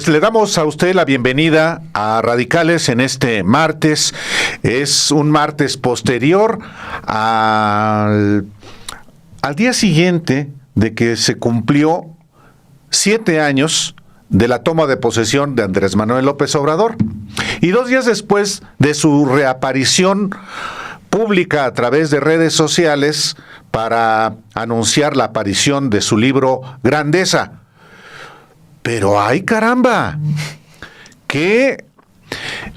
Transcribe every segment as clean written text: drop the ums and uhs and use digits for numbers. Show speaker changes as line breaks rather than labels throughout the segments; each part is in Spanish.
Pues le damos a usted la bienvenida a Radicales en este martes. Es un martes posterior al día siguiente de que se cumplió 7 años de la toma de posesión de Andrés Manuel López Obrador y 2 días después de su reaparición pública a través de redes sociales para anunciar la aparición de su libro Grandeza. Pero ¡ay caramba! ¿Qué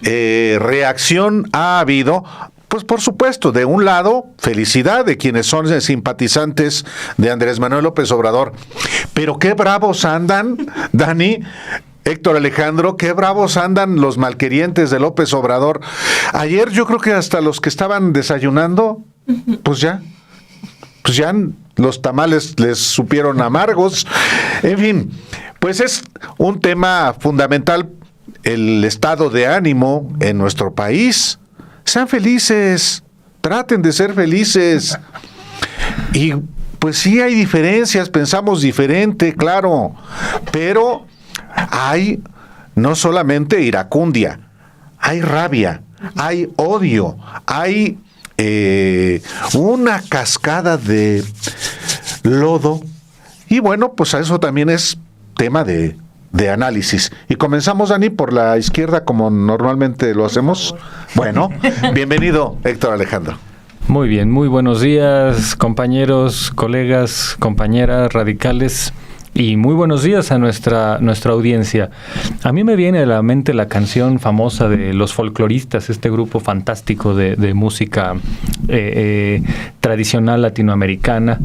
reacción ha habido? Pues por supuesto, de un lado, felicidad de quienes son simpatizantes de Andrés Manuel López Obrador. Pero qué bravos andan, Dani, Héctor Alejandro, qué bravos andan los malquerientes de López Obrador. Ayer yo creo que hasta los que estaban desayunando, pues ya los tamales les supieron amargos. En fin, pues es un tema fundamental el estado de ánimo en nuestro país. Sean felices, traten de ser felices. Y pues sí hay diferencias, pensamos diferente, claro, pero hay no solamente iracundia, hay rabia, hay odio, hay una cascada de lodo. Y bueno, pues a eso también es tema de análisis. Y comenzamos, Dani, por la izquierda como normalmente lo hacemos. Bueno, bienvenido, Héctor Alejandro.
Muy bien, muy buenos días, compañeros, colegas, compañeras, radicales, y muy buenos días a nuestra audiencia. A mí me viene a la mente la canción famosa de Los Folcloristas, este grupo fantástico de música tradicional latinoamericana.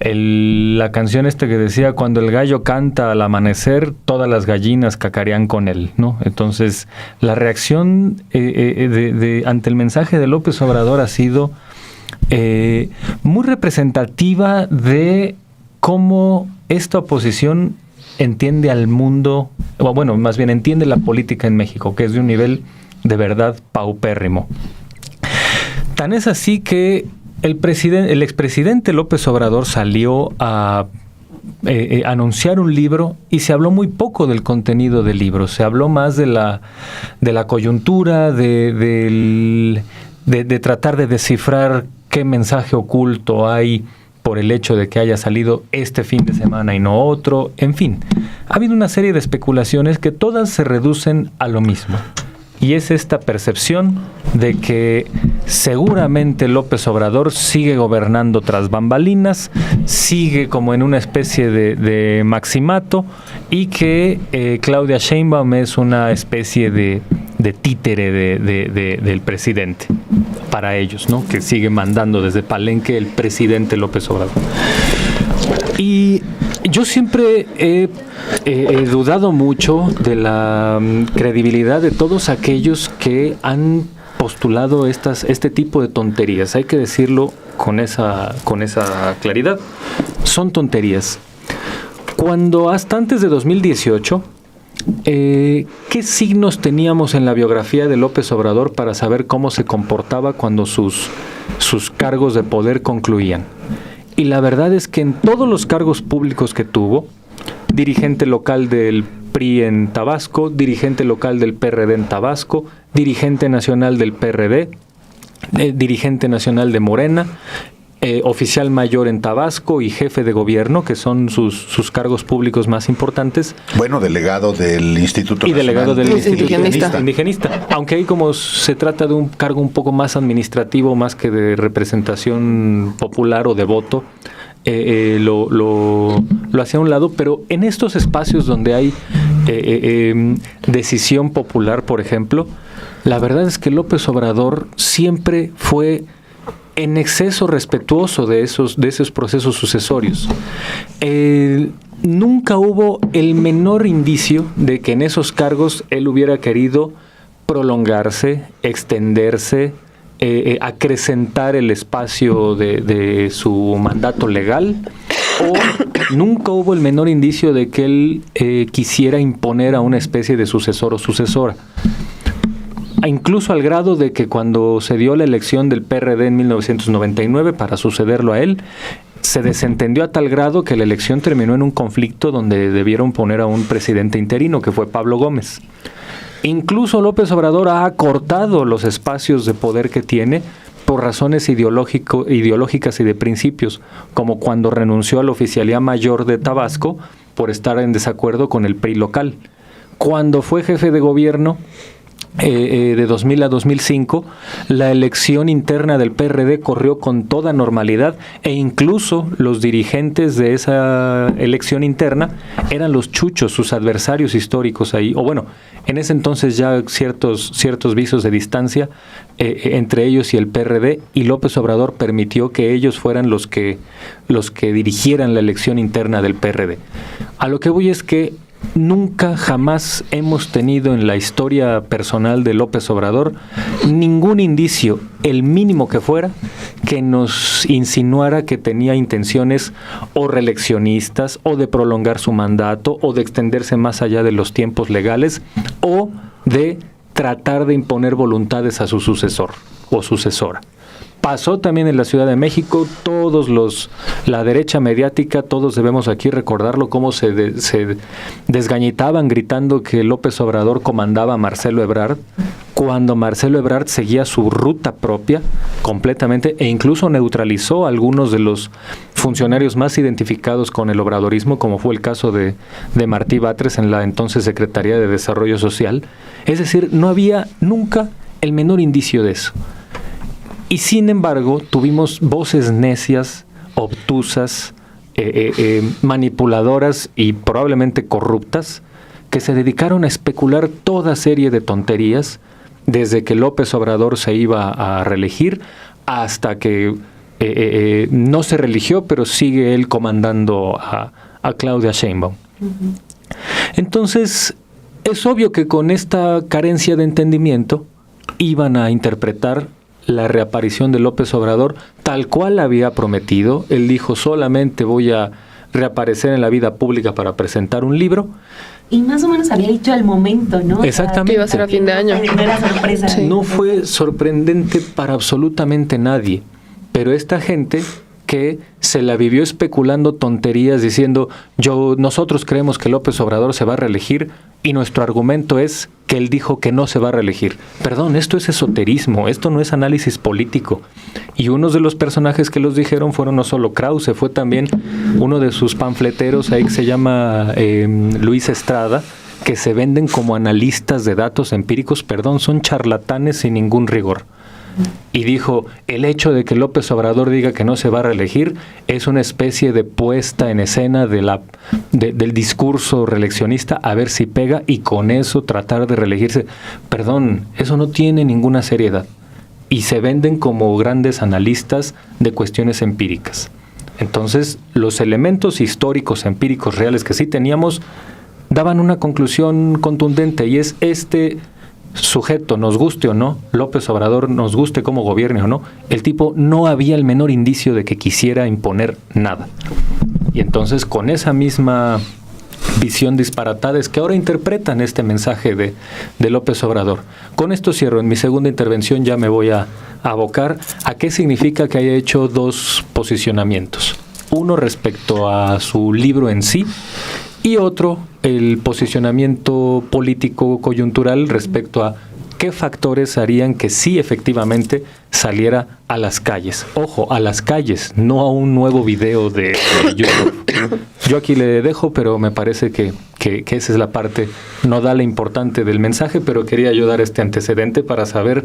La canción que decía: cuando el gallo canta al amanecer, todas las gallinas cacarean con él, ¿no? Entonces, la reacción ante el mensaje de López Obrador ha sido muy representativa de cómo esta oposición entiende al mundo, o bueno, más bien entiende la política en México, que es de un nivel de verdad paupérrimo. Tan es así que el expresidente López Obrador salió a anunciar un libro y se habló muy poco del contenido del libro. Se habló más de la coyuntura, de tratar de descifrar qué mensaje oculto hay por el hecho de que haya salido este fin de semana y no otro. En fin, ha habido una serie de especulaciones que todas se reducen a lo mismo. Y es esta percepción de que seguramente López Obrador sigue gobernando tras bambalinas, sigue como en una especie de maximato, y que Claudia Sheinbaum es una especie de títere del presidente para ellos, ¿no? Que sigue mandando desde Palenque el presidente López Obrador. Y yo siempre he dudado mucho de la credibilidad de todos aquellos que han postulado este tipo de tonterías. Hay que decirlo con esa claridad. Son tonterías. Cuando hasta antes de 2018, ¿qué signos teníamos en la biografía de López Obrador para saber cómo se comportaba cuando sus cargos de poder concluían? Y la verdad es que en todos los cargos públicos que tuvo, dirigente local del PRI en Tabasco, dirigente local del PRD en Tabasco, dirigente nacional del PRD, dirigente nacional de Morena, oficial mayor en Tabasco y jefe de gobierno, que son sus cargos públicos más importantes.
Bueno, delegado del Instituto
y delegado del Instituto
Indigenista.
Aunque ahí, como se trata de un cargo un poco más administrativo, más que de representación popular o de voto, lo hacía a un lado. Pero en estos espacios donde hay decisión popular, por ejemplo, la verdad es que López Obrador siempre fue en exceso respetuoso de esos procesos sucesorios. Nunca hubo el menor indicio de que en esos cargos él hubiera querido prolongarse, extenderse, acrecentar el espacio de su mandato legal, o nunca hubo el menor indicio de que él quisiera imponer a una especie de sucesor o sucesora. Incluso al grado de que cuando se dio la elección del PRD en 1999 para sucederlo a él, se desentendió a tal grado que la elección terminó en un conflicto donde debieron poner a un presidente interino, que fue Pablo Gómez. Incluso López Obrador ha acortado los espacios de poder que tiene por razones ideológicas y de principios, como cuando renunció a la oficialía mayor de Tabasco por estar en desacuerdo con el PRI local. Cuando fue jefe de gobierno, de 2000 a 2005, la elección interna del PRD corrió con toda normalidad e incluso los dirigentes de esa elección interna eran los chuchos, sus adversarios históricos ahí, o bueno, en ese entonces ya ciertos visos de distancia entre ellos y el PRD, y López Obrador permitió que ellos fueran los que dirigieran la elección interna del PRD. A lo que voy es que nunca jamás hemos tenido en la historia personal de López Obrador ningún indicio, el mínimo que fuera, que nos insinuara que tenía intenciones o reeleccionistas o de prolongar su mandato o de extenderse más allá de los tiempos legales o de tratar de imponer voluntades a su sucesor o sucesora. Pasó también en la Ciudad de México, la derecha mediática, todos debemos aquí recordarlo, cómo se desgañitaban gritando que López Obrador comandaba a Marcelo Ebrard, cuando Marcelo Ebrard seguía su ruta propia completamente e incluso neutralizó a algunos de los funcionarios más identificados con el obradorismo, como fue el caso de Martí Batres en la entonces Secretaría de Desarrollo Social. Es decir, no había nunca el menor indicio de eso. Y sin embargo, tuvimos voces necias, obtusas, manipuladoras y probablemente corruptas que se dedicaron a especular toda serie de tonterías desde que López Obrador se iba a reelegir hasta que no se reeligió, pero sigue él comandando a Claudia Sheinbaum. Uh-huh. Entonces, es obvio que con esta carencia de entendimiento iban a interpretar la reaparición de López Obrador tal cual había prometido. Él dijo: solamente voy a reaparecer en la vida pública para presentar un libro.
Y más o menos había dicho el momento, ¿no?
Exactamente.
Que iba a ser a fin de año.
No era sorpresa.
Sí.
No fue sorprendente para absolutamente nadie, pero esta gente que se la vivió especulando tonterías diciendo: nosotros creemos que López Obrador se va a reelegir y nuestro argumento es que él dijo que no se va a reelegir. Perdón, esto es esoterismo, esto no es análisis político. Y uno de los personajes que los dijeron fueron no solo Krause, fue también uno de sus panfleteros ahí que se llama Luis Estrada, que se venden como analistas de datos empíricos. Perdón, son charlatanes sin ningún rigor. Y dijo: el hecho de que López Obrador diga que no se va a reelegir es una especie de puesta en escena del discurso reeleccionista, a ver si pega, y con eso tratar de reelegirse. Perdón, eso no tiene ninguna seriedad. Y se venden como grandes analistas de cuestiones empíricas. Entonces, los elementos históricos, empíricos, reales que sí teníamos, daban una conclusión contundente, y es este sujeto, nos guste o no, López Obrador, nos guste cómo gobierne o no, el tipo no había el menor indicio de que quisiera imponer nada. Y entonces, con esa misma visión disparatada es que ahora interpretan este mensaje de López Obrador. Con esto cierro. En mi segunda intervención ya me voy a abocar a qué significa que haya hecho dos posicionamientos. Uno respecto a su libro en sí, y otro, el posicionamiento político coyuntural respecto a qué factores harían que sí efectivamente saliera a las calles. Ojo, a las calles, no a un nuevo video de YouTube. Yo aquí le dejo, pero me parece que esa es la parte nodal e importante del mensaje, pero quería yo dar este antecedente para saber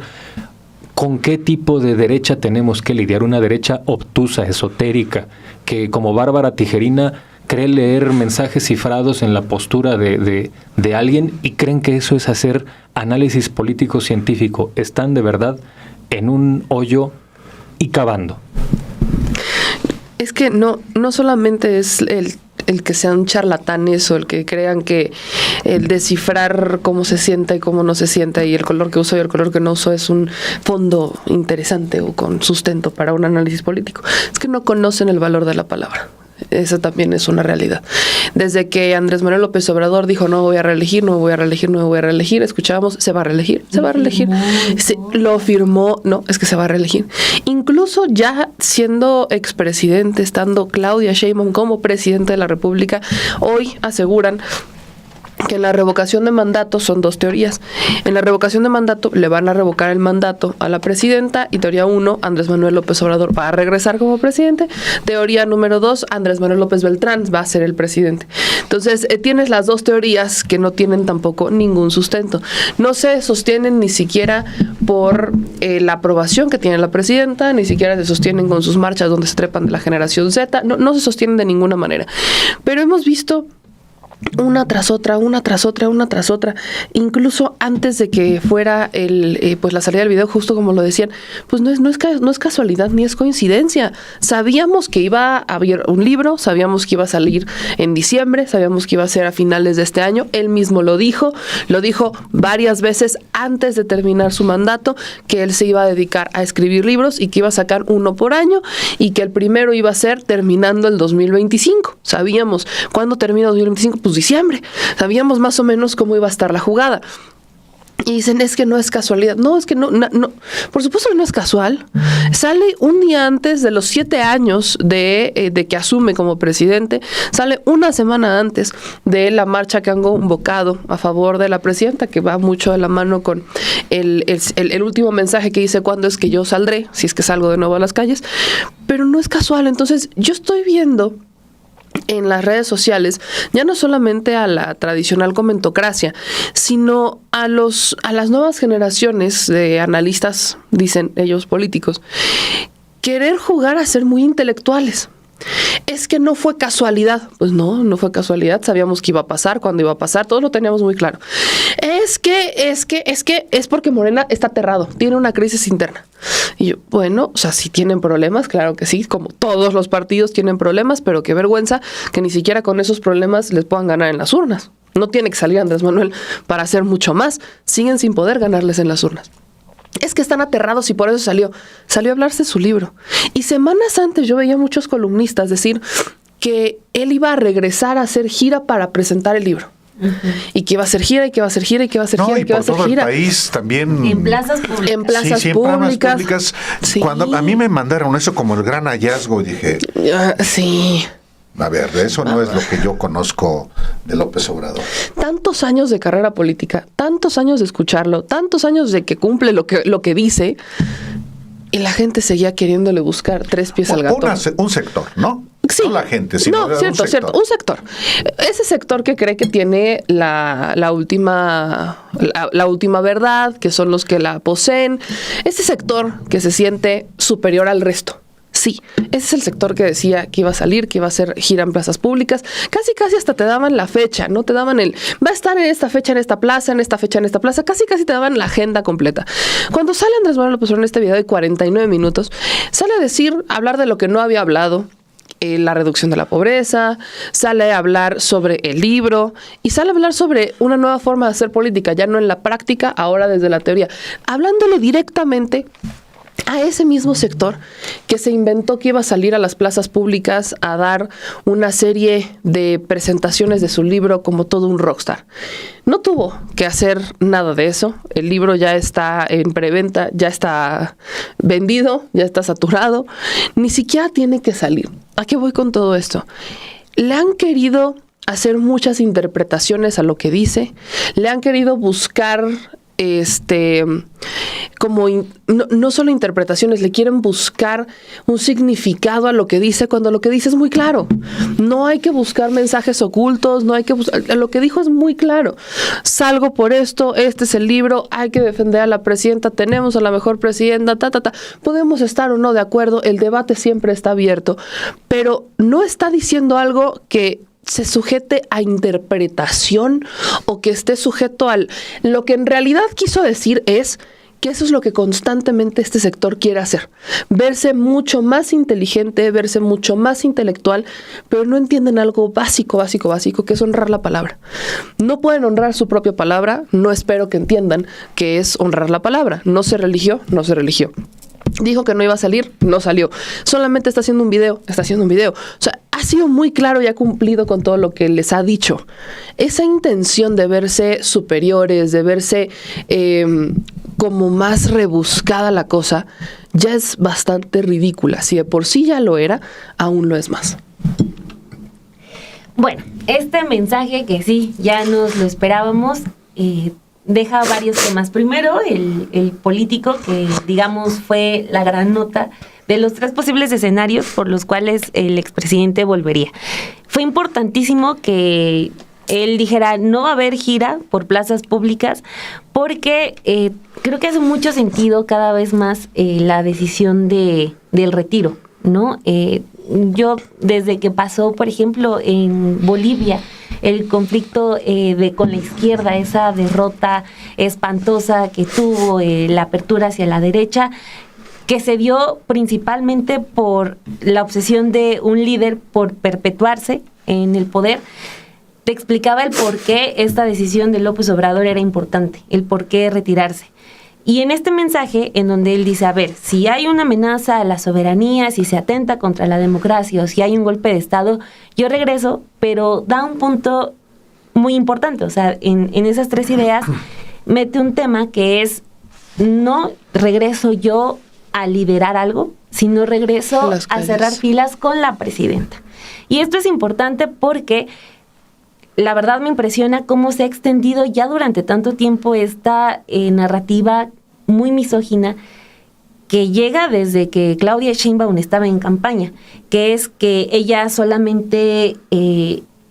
con qué tipo de derecha tenemos que lidiar. Una derecha obtusa, esotérica, que como Bárbara Tijerina cree leer mensajes cifrados en la postura de alguien y creen que eso es hacer análisis político científico. Están de verdad en un hoyo y cavando.
Es que no solamente es el que sean charlatanes o el que crean que el descifrar cómo se sienta y cómo no se sienta y el color que uso y el color que no uso es un fondo interesante o con sustento para un análisis político. Es que no conocen el valor de la palabra. Esa también es una realidad. Desde que Andrés Manuel López Obrador dijo no voy a reelegir, no voy a reelegir, no voy a reelegir, escuchábamos, se va a reelegir, se va a reelegir. Lo firmó, no, es que se va a reelegir. Incluso ya siendo expresidente, estando Claudia Sheinbaum como presidente de la República, hoy aseguran que en la revocación de mandato son dos teorías. En la revocación de mandato le van a revocar el mandato a la presidenta y teoría 1, Andrés Manuel López Obrador va a regresar como presidente. Teoría número 2, Andrés Manuel López Beltrán va a ser el presidente. Entonces, tienes las dos teorías que no tienen tampoco ningún sustento. No se sostienen ni siquiera por la aprobación que tiene la presidenta, ni siquiera se sostienen con sus marchas donde se trepan de la generación Z, no se sostienen de ninguna manera. Pero hemos visto una tras otra, incluso antes de que fuera pues la salida del video, justo como lo decían, pues no es casualidad ni es coincidencia. Sabíamos que iba a haber un libro, sabíamos que iba a salir en diciembre, sabíamos que iba a ser a finales de este año. Él mismo lo dijo varias veces antes de terminar su mandato, que él se iba a dedicar a escribir libros y que iba a sacar uno por año y que el primero iba a ser terminando el 2025. Sabíamos cuándo termina 2025, pues diciembre. Sabíamos más o menos cómo iba a estar la jugada. Y dicen, es que no es casualidad. No, es que no. Por supuesto que no es casual. Sale un día antes de los 7 años de que asume como presidente. Sale una semana antes de la marcha que han convocado a favor de la presidenta, que va mucho de la mano con el último mensaje que dice cuándo es que yo saldré, si es que salgo de nuevo a las calles. Pero no es casual. Entonces, yo estoy viendo en las redes sociales, ya no solamente a la tradicional comentocracia, sino a las nuevas generaciones de analistas, dicen ellos políticos, querer jugar a ser muy intelectuales. Es que no fue casualidad. Pues no fue casualidad. Sabíamos que iba a pasar, cuándo iba a pasar, todos lo teníamos muy claro. Es porque Morena está aterrado, tiene una crisis interna. Y yo, bueno, o sea, si tienen problemas, claro que sí, como todos los partidos tienen problemas, pero qué vergüenza que ni siquiera con esos problemas les puedan ganar en las urnas. No tiene que salir Andrés Manuel para hacer mucho más. Siguen sin poder ganarles en las urnas. Es que están aterrados y por eso salió a hablarse de su libro. Y semanas antes yo veía muchos columnistas decir que él iba a regresar a hacer gira para presentar el libro. Uh-huh. Y que iba a hacer gira, y que iba a hacer gira, y que iba a hacer gira, y que iba a hacer gira.
El país también.
En plazas públicas.
En plazas
sí,
públicas.
Sí. Cuando a mí me mandaron eso como el gran hallazgo, dije.
Sí.
A ver, eso no es lo que yo conozco de López Obrador.
Tantos años de carrera política, tantos años de escucharlo, tantos años de que cumple lo que dice, y la gente seguía queriéndole buscar 3 pies al gato.
Un sector, ¿no?
Sí.
No la gente, sino
cierto, un sector. Ese sector que cree que tiene la última verdad, que son los que la poseen. Ese sector que se siente superior al resto. Sí, ese es el sector que decía que iba a salir, que iba a hacer gira en plazas públicas. Casi hasta te daban la fecha, ¿no? Te daban va a estar en esta fecha, en esta plaza, en esta fecha, en esta plaza. Casi te daban la agenda completa. Cuando sale Andrés Manuel López Obrador en este video de 49 minutos, sale a hablar de lo que no había hablado, la reducción de la pobreza, sale a hablar sobre el libro y sale a hablar sobre una nueva forma de hacer política, ya no en la práctica, ahora desde la teoría, hablándole directamente a ese mismo sector que se inventó que iba a salir a las plazas públicas a dar una serie de presentaciones de su libro como todo un rockstar. No tuvo que hacer nada de eso. El libro ya está en preventa, ya está vendido, ya está saturado. Ni siquiera tiene que salir. ¿A qué voy con todo esto? Le han querido hacer muchas interpretaciones a lo que dice. Le han querido buscar no solo interpretaciones, le quieren buscar un significado a lo que dice, cuando lo que dice es muy claro. No hay que buscar mensajes ocultos, no hay que buscar, lo que dijo es muy claro. Salgo por esto, este es el libro, hay que defender a la presidenta, tenemos a la mejor presidenta, podemos estar o no de acuerdo, el debate siempre está abierto, pero no está diciendo algo que se sujete a interpretación o que esté sujeto lo que en realidad quiso decir es que eso es lo que constantemente este sector quiere hacer. Verse mucho más inteligente, verse mucho más intelectual, pero no entienden algo básico, que es honrar la palabra. No pueden honrar su propia palabra, no espero que entiendan que es honrar la palabra. No se religió. Dijo que no iba a salir, no salió. Solamente está haciendo un video. O sea, sido muy claro y ha cumplido con todo lo que les ha dicho. Esa intención de verse superiores, de verse como más rebuscada la cosa, ya es bastante ridícula. Si de por sí ya lo era, aún lo es más.
Bueno, este mensaje que sí, ya nos lo esperábamos, deja varios temas. Primero, el político, que digamos fue la gran nota de los 3 posibles escenarios por los cuales el expresidente volvería. Fue importantísimo que él dijera, no va a haber gira por plazas públicas, porque creo que hace mucho sentido cada vez más la decisión del retiro, ¿no? Yo, desde que pasó, por ejemplo, en Bolivia, el conflicto con la izquierda, esa derrota espantosa que tuvo, la apertura hacia la derecha, que se dio principalmente por la obsesión de un líder por perpetuarse en el poder, te explicaba el por qué esta decisión de López Obrador era importante, el por qué retirarse. Y en este mensaje, en donde él dice, a ver, si hay una amenaza a la soberanía, si se atenta contra la democracia o si hay un golpe de Estado, yo regreso, pero da un punto muy importante. O sea, en esas 3 ideas mete un tema que es, no regreso yo a liderar algo, sino regreso a cerrar filas con la presidenta. Y esto es importante porque la verdad me impresiona cómo se ha extendido ya durante tanto tiempo esta narrativa muy misógina que llega desde que Claudia Sheinbaum estaba en campaña, que es que ella solamente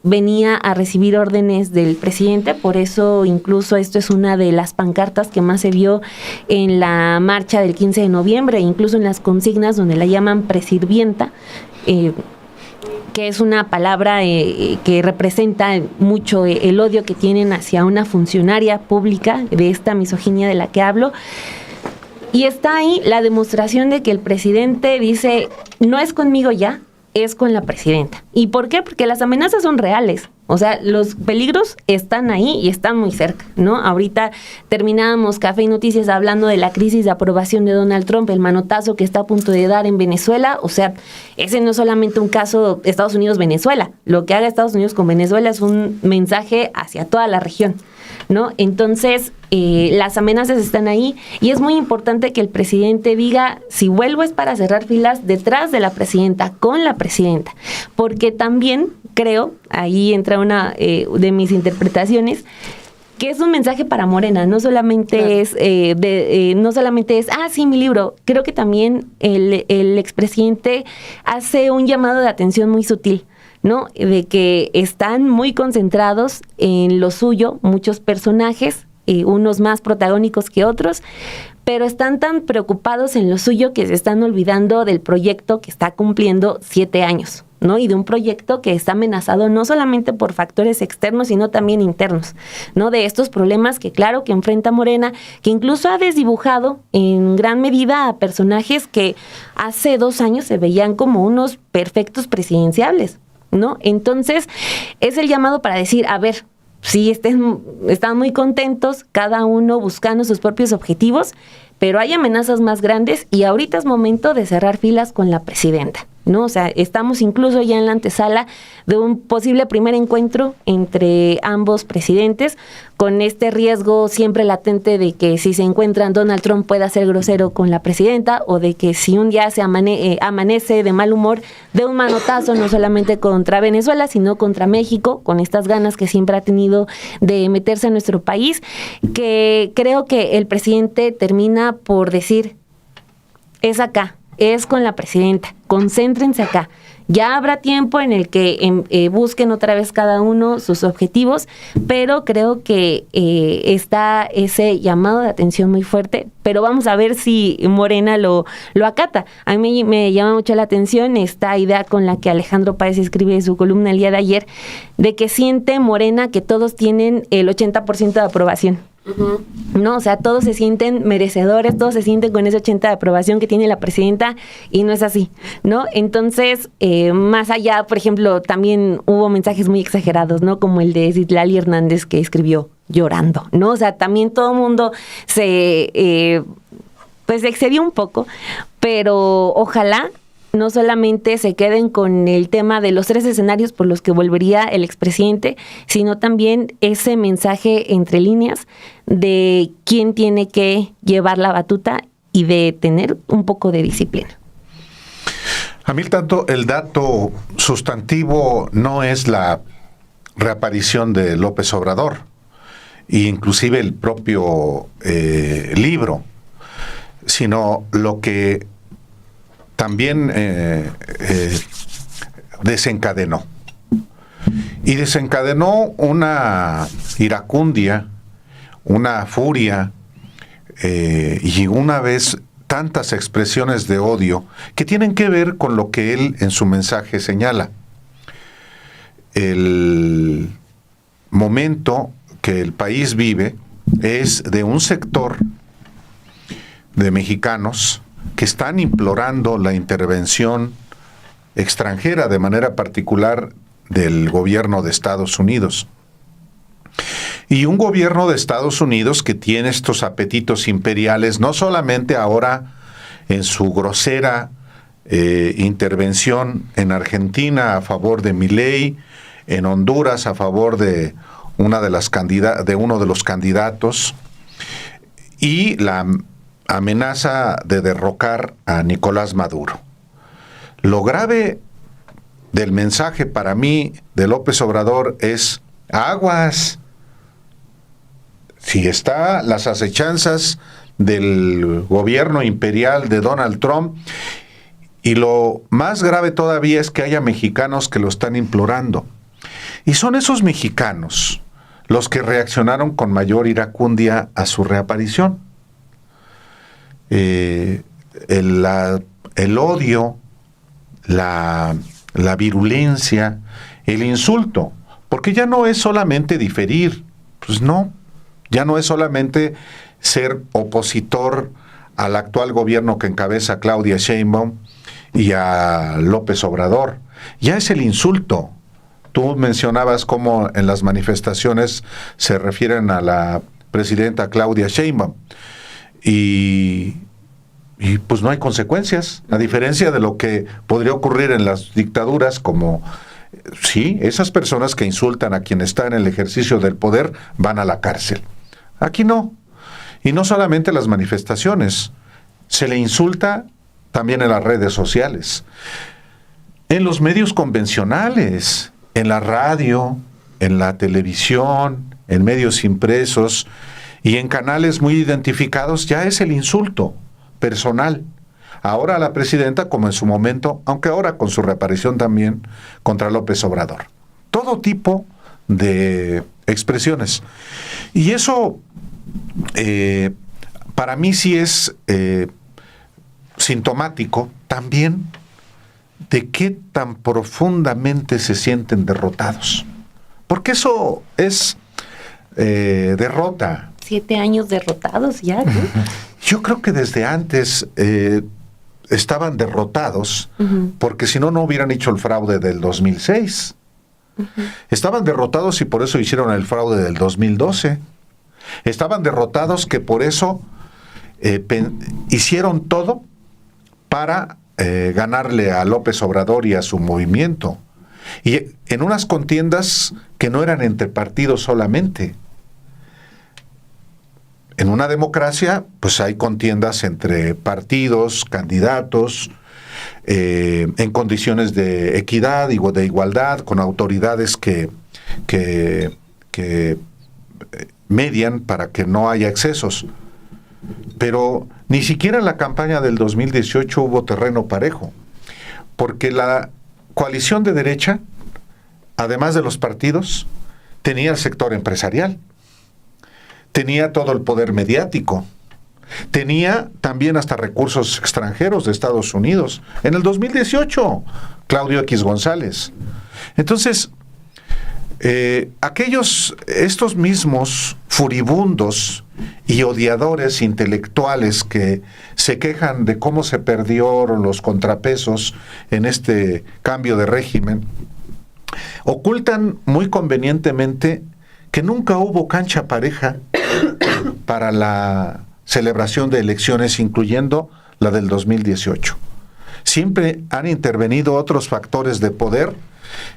venía a recibir órdenes del presidente. Por eso incluso esto es una de las pancartas que más se vio en la marcha del 15 de noviembre, incluso en las consignas donde la llaman presirvienta, que es una palabra que representa mucho el odio que tienen hacia una funcionaria pública, de esta misoginia de la que hablo. Y está ahí la demostración de que el presidente dice, no es conmigo ya, es con la presidenta. ¿Y por qué? Porque las amenazas son reales. O sea, los peligros están ahí y están muy cerca, ¿no? Ahorita terminábamos Café y Noticias hablando de la crisis de aprobación de Donald Trump, el manotazo que está a punto de dar en Venezuela. O sea, ese no es solamente un caso Estados Unidos-Venezuela. Lo que haga Estados Unidos con Venezuela es un mensaje hacia toda la región, ¿no? Entonces, las amenazas están ahí y es muy importante que el presidente diga, si vuelvo es para cerrar filas detrás de la presidenta, con la presidenta, porque también creo, ahí entra una de mis interpretaciones, que es un mensaje para Morena, no solamente es, sí, mi libro. Creo que también el expresidente hace un llamado de atención muy sutil, ¿no? De que están muy concentrados en lo suyo, muchos personajes, unos más protagónicos que otros, pero están tan preocupados en lo suyo que se están olvidando del proyecto que está cumpliendo 7 años, ¿no? Y de un proyecto que está amenazado no solamente por factores externos, sino también internos, ¿no? De estos problemas que claro que enfrenta Morena, que incluso ha desdibujado en gran medida a personajes que hace 2 años se veían como unos perfectos presidenciables, ¿no? Entonces, es el llamado para decir, a ver, sí, están muy contentos, cada uno buscando sus propios objetivos, pero hay amenazas más grandes y ahorita es momento de cerrar filas con la presidenta, ¿no? O sea, estamos incluso ya en la antesala de un posible primer encuentro entre ambos presidentes, con este riesgo siempre latente de que si se encuentran Donald Trump pueda ser grosero con la presidenta, o de que si un día se amanece de mal humor, de un manotazo no solamente contra Venezuela, sino contra México, con estas ganas que siempre ha tenido de meterse a nuestro país, que creo que el presidente termina por decir, es acá, es con la presidenta, concéntrense acá. Ya habrá tiempo en el que busquen otra vez cada uno sus objetivos, pero creo que está ese llamado de atención muy fuerte, pero vamos a ver si Morena lo acata. A mí me llama mucho la atención esta idea con la que Alejandro Páez escribe su columna el día de ayer, de que siente Morena que todos tienen el 80% de aprobación. Uh-huh. No, o sea, todos se sienten merecedores, todos se sienten con ese 80% de aprobación que tiene la presidenta, y no es así, ¿no? Entonces, más allá, por ejemplo, también hubo mensajes muy exagerados, ¿no? Como el de Citlali Hernández, que escribió llorando, ¿no? O sea, también todo el mundo se excedió un poco, pero ojalá no solamente se queden con el tema de los 3 escenarios por los que volvería el expresidente, sino también ese mensaje entre líneas de quién tiene que llevar la batuta y de tener un poco de disciplina.
A mí tanto el dato sustantivo no es la reaparición de López Obrador, e inclusive el propio libro, sino lo que también desencadenó. Y desencadenó una iracundia, una furia, y una vez tantas expresiones de odio que tienen que ver con lo que él en su mensaje señala. El momento que el país vive es de un sector de mexicanos que están implorando la intervención extranjera, de manera particular del gobierno de Estados Unidos. Y un gobierno de Estados Unidos que tiene estos apetitos imperiales, no solamente ahora en su grosera intervención en Argentina a favor de Milei, en Honduras a favor de uno de los candidatos, y la amenaza de derrocar a Nicolás Maduro. Lo grave del mensaje para mí de López Obrador es: aguas, si está las acechanzas del gobierno imperial de Donald Trump, y lo más grave todavía es que haya mexicanos que lo están implorando. Y son esos mexicanos los que reaccionaron con mayor iracundia a su reaparición. El odio, la virulencia, el insulto, porque ya no es solamente diferir, pues no, ya no es solamente ser opositor al actual gobierno que encabeza Claudia Sheinbaum y a López Obrador, ya es el insulto. Tú mencionabas cómo en las manifestaciones se refieren a la presidenta Claudia Sheinbaum y pues no hay consecuencias, a diferencia de lo que podría ocurrir en las dictaduras, como sí, esas personas que insultan a quien está en el ejercicio del poder van a la cárcel. Aquí no. Y no solamente las manifestaciones, se le insulta también en las redes sociales, en los medios convencionales, en la radio, en la televisión, en medios impresos y en canales muy identificados, ya es el insulto personal. Ahora a la presidenta, como en su momento, aunque ahora con su reaparición también, contra López Obrador. Todo tipo de expresiones. Y eso, para mí sí es sintomático también de qué tan profundamente se sienten derrotados. Porque eso es derrota.
7 años derrotados ya, ¿no?
Yo creo que desde antes estaban derrotados, porque si no, no hubieran hecho el fraude del 2006. Estaban derrotados y por eso hicieron el fraude del 2012. Estaban derrotados que por eso hicieron todo para ganarle a López Obrador y a su movimiento. Y en unas contiendas que no eran entre partidos solamente. En una democracia, pues hay contiendas entre partidos, candidatos, en condiciones de equidad y de igualdad, con autoridades que median para que no haya excesos. Pero ni siquiera en la campaña del 2018 hubo terreno parejo, porque la coalición de derecha, además de los partidos, tenía el sector empresarial, tenía todo el poder mediático, tenía también hasta recursos extranjeros de Estados Unidos. En el 2018, Claudio X González. Entonces, estos mismos furibundos y odiadores intelectuales que se quejan de cómo se perdieron los contrapesos en este cambio de régimen, ocultan muy convenientemente que nunca hubo cancha pareja para la celebración de elecciones, incluyendo la del 2018. Siempre han intervenido otros factores de poder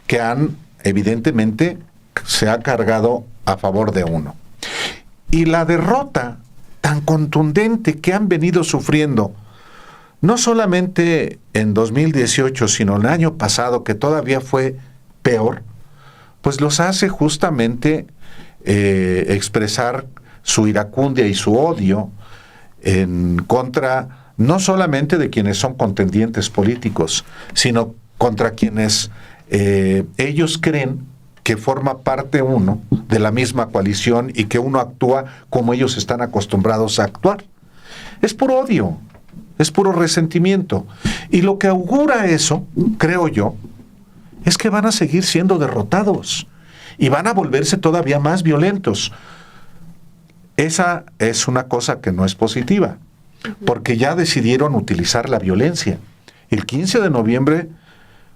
que han, evidentemente, se ha cargado a favor de uno. Y la derrota tan contundente que han venido sufriendo, no solamente en 2018, sino el año pasado, que todavía fue peor, pues los hace justamente expresar su iracundia y su odio en contra no solamente de quienes son contendientes políticos, sino contra quienes ellos creen que forma parte uno de la misma coalición y que uno actúa como ellos están acostumbrados a actuar. Es puro odio, es puro resentimiento. Y lo que augura eso, creo yo, es que van a seguir siendo derrotados y van a volverse todavía más violentos. Esa es una cosa que no es positiva, porque ya decidieron utilizar la violencia. El 15 de noviembre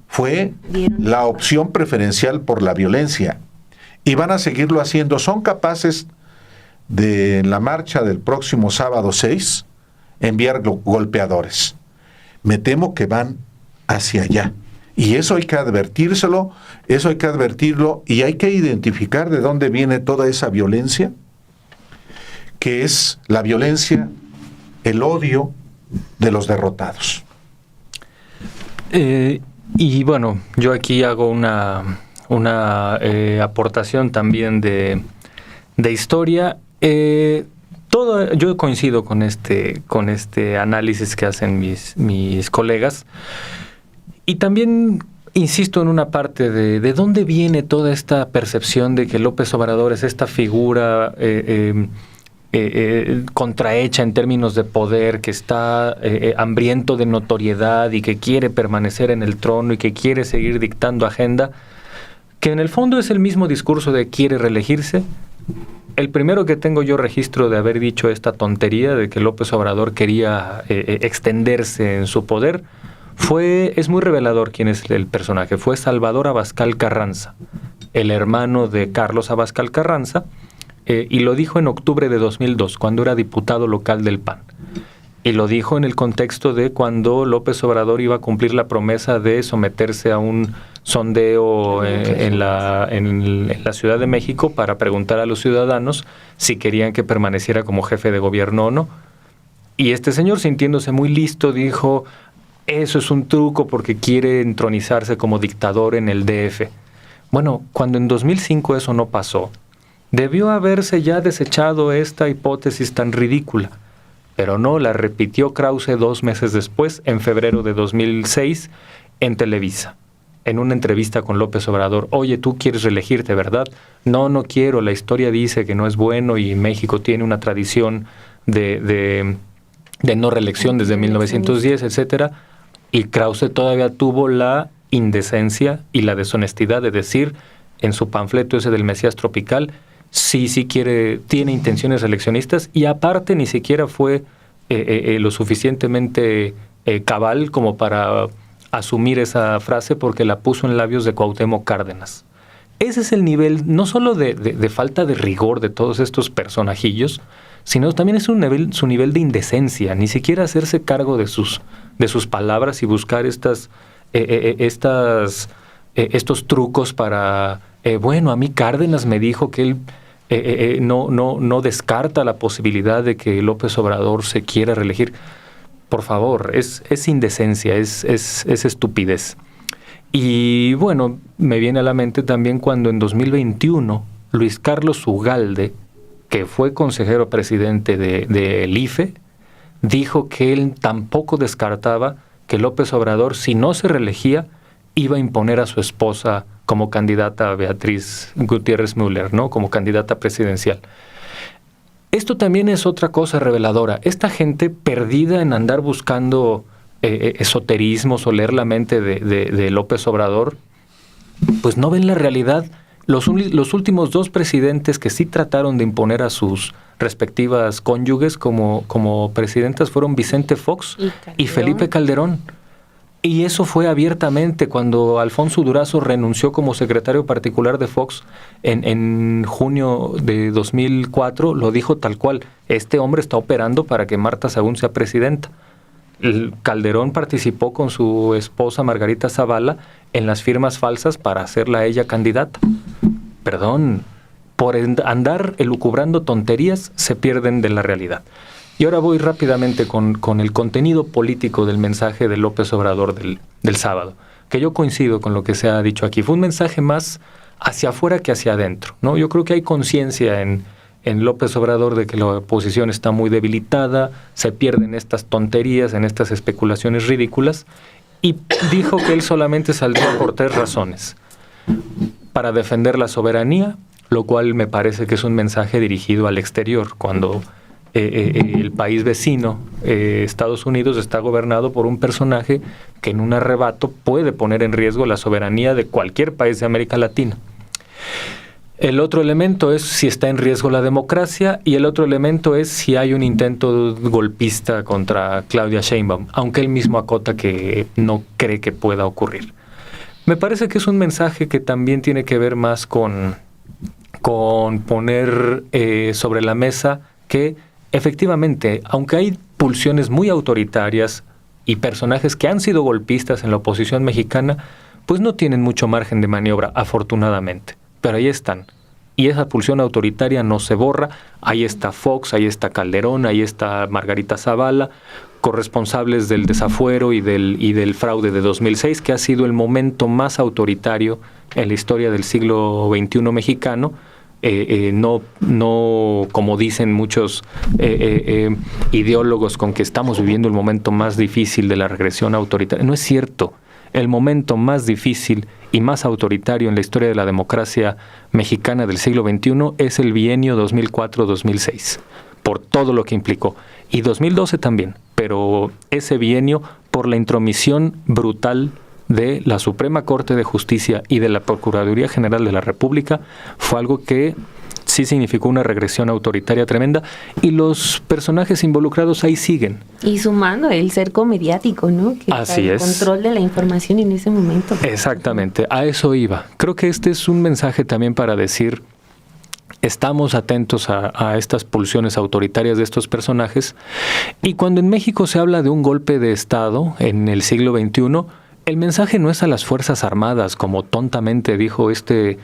fue la opción preferencial por la violencia y van a seguirlo haciendo. Son capaces de, en la marcha del próximo sábado 6, enviar golpeadores. Me temo que van hacia allá. Y eso hay que advertírselo, eso hay que advertirlo, y hay que identificar de dónde viene toda esa violencia, que es la violencia, el odio de los derrotados.
Y bueno, yo aquí hago una aportación también de historia. Yo coincido con este análisis que hacen mis colegas. Y también insisto en una parte de dónde viene toda esta percepción de que López Obrador es esta figura contrahecha en términos de poder, que está hambriento de notoriedad y que quiere permanecer en el trono y que quiere seguir dictando agenda, que en el fondo es el mismo discurso de quiere reelegirse. El primero que tengo yo registro de haber dicho esta tontería de que López Obrador quería extenderse en su poder es muy revelador quién es el personaje. Fue Salvador Abascal Carranza, el hermano de Carlos Abascal Carranza, y lo dijo en octubre de 2002, cuando era diputado local del PAN. Y lo dijo en el contexto de cuando López Obrador iba a cumplir la promesa de someterse a un sondeo en la Ciudad de México para preguntar a los ciudadanos si querían que permaneciera como jefe de gobierno o no. Y este señor, sintiéndose muy listo, dijo: eso es un truco porque quiere entronizarse como dictador en el DF. Bueno, cuando en 2005 eso no pasó, debió haberse ya desechado esta hipótesis tan ridícula. Pero no, la repitió Krause 2 meses después, en febrero de 2006, en Televisa, en una entrevista con López Obrador. Oye, tú quieres reelegirte, ¿verdad? No, no quiero, la historia dice que no es bueno y México tiene una tradición de no reelección desde 1910, etcétera. Y Krause todavía tuvo la indecencia y la deshonestidad de decir en su panfleto ese del Mesías Tropical, sí tiene intenciones reeleccionistas, y aparte ni siquiera fue lo suficientemente cabal como para asumir esa frase, porque la puso en labios de Cuauhtémoc Cárdenas. Ese es el nivel, no solo de falta de rigor de todos estos personajillos, sino también es su nivel de indecencia, ni siquiera hacerse cargo de sus palabras y buscar estos trucos para, bueno, a mí Cárdenas me dijo que él no descarta la posibilidad de que López Obrador se quiera reelegir. Por favor, es indecencia, es estupidez. Y bueno, me viene a la mente también cuando en 2021 Luis Carlos Ugalde, que fue consejero presidente del IFE, dijo que él tampoco descartaba que López Obrador, si no se reelegía, iba a imponer a su esposa como candidata, a Beatriz Gutiérrez Müller, ¿no? Como candidata presidencial. Esto también es otra cosa reveladora. Esta gente perdida en andar buscando esoterismos o leer la mente de López Obrador, pues no ven la realidad. Los últimos 2 presidentes que sí trataron de imponer a sus respectivas cónyuges como presidentas fueron Vicente Fox y Felipe Calderón. Y eso fue abiertamente cuando Alfonso Durazo renunció como secretario particular de Fox en junio de 2004, lo dijo tal cual: este hombre está operando para que Marta Sagún sea presidenta. Calderón participó con su esposa Margarita Zavala en las firmas falsas para hacerla a ella candidata. Perdón, por andar elucubrando tonterías se pierden de la realidad. Y ahora voy rápidamente con el contenido político del mensaje de López Obrador del sábado, que yo coincido con lo que se ha dicho aquí. Fue un mensaje más hacia afuera que hacia adentro, ¿no? Yo creo que hay conciencia en López Obrador de que la oposición está muy debilitada, se pierden estas tonterías, en estas especulaciones ridículas, y dijo que él solamente saldría por 3 razones. Para defender la soberanía, lo cual me parece que es un mensaje dirigido al exterior, cuando el país vecino, Estados Unidos, está gobernado por un personaje que en un arrebato puede poner en riesgo la soberanía de cualquier país de América Latina. El otro elemento es si está en riesgo la democracia, y el otro elemento es si hay un intento golpista contra Claudia Sheinbaum, aunque él mismo acota que no cree que pueda ocurrir. Me parece que es un mensaje que también tiene que ver más con poner sobre la mesa que efectivamente, aunque hay pulsiones muy autoritarias y personajes que han sido golpistas en la oposición mexicana, pues no tienen mucho margen de maniobra, afortunadamente. Pero ahí están. Y esa pulsión autoritaria no se borra. Ahí está Fox, ahí está Calderón, ahí está Margarita Zavala, corresponsables del desafuero y del fraude de 2006, que ha sido el momento más autoritario en la historia del siglo XXI mexicano. No como dicen muchos ideólogos, con que estamos viviendo el momento más difícil de la regresión autoritaria. No es cierto. El momento más difícil y más autoritario en la historia de la democracia mexicana del siglo XXI es el bienio 2004-2006, por todo lo que implicó. Y 2012 también, pero ese bienio, por la intromisión brutal de la Suprema Corte de Justicia y de la Procuraduría General de la República, fue algo que sí significó una regresión autoritaria tremenda, y los personajes involucrados ahí siguen.
Y sumando el cerco mediático, ¿no? Que
así
el
es.
Control de la información en ese momento.
Exactamente, a eso iba. Creo que este es un mensaje también para decir: estamos atentos a estas pulsiones autoritarias de estos personajes, y cuando en México se habla de un golpe de Estado en el siglo XXI, el mensaje no es a las Fuerzas Armadas, como tontamente dijo este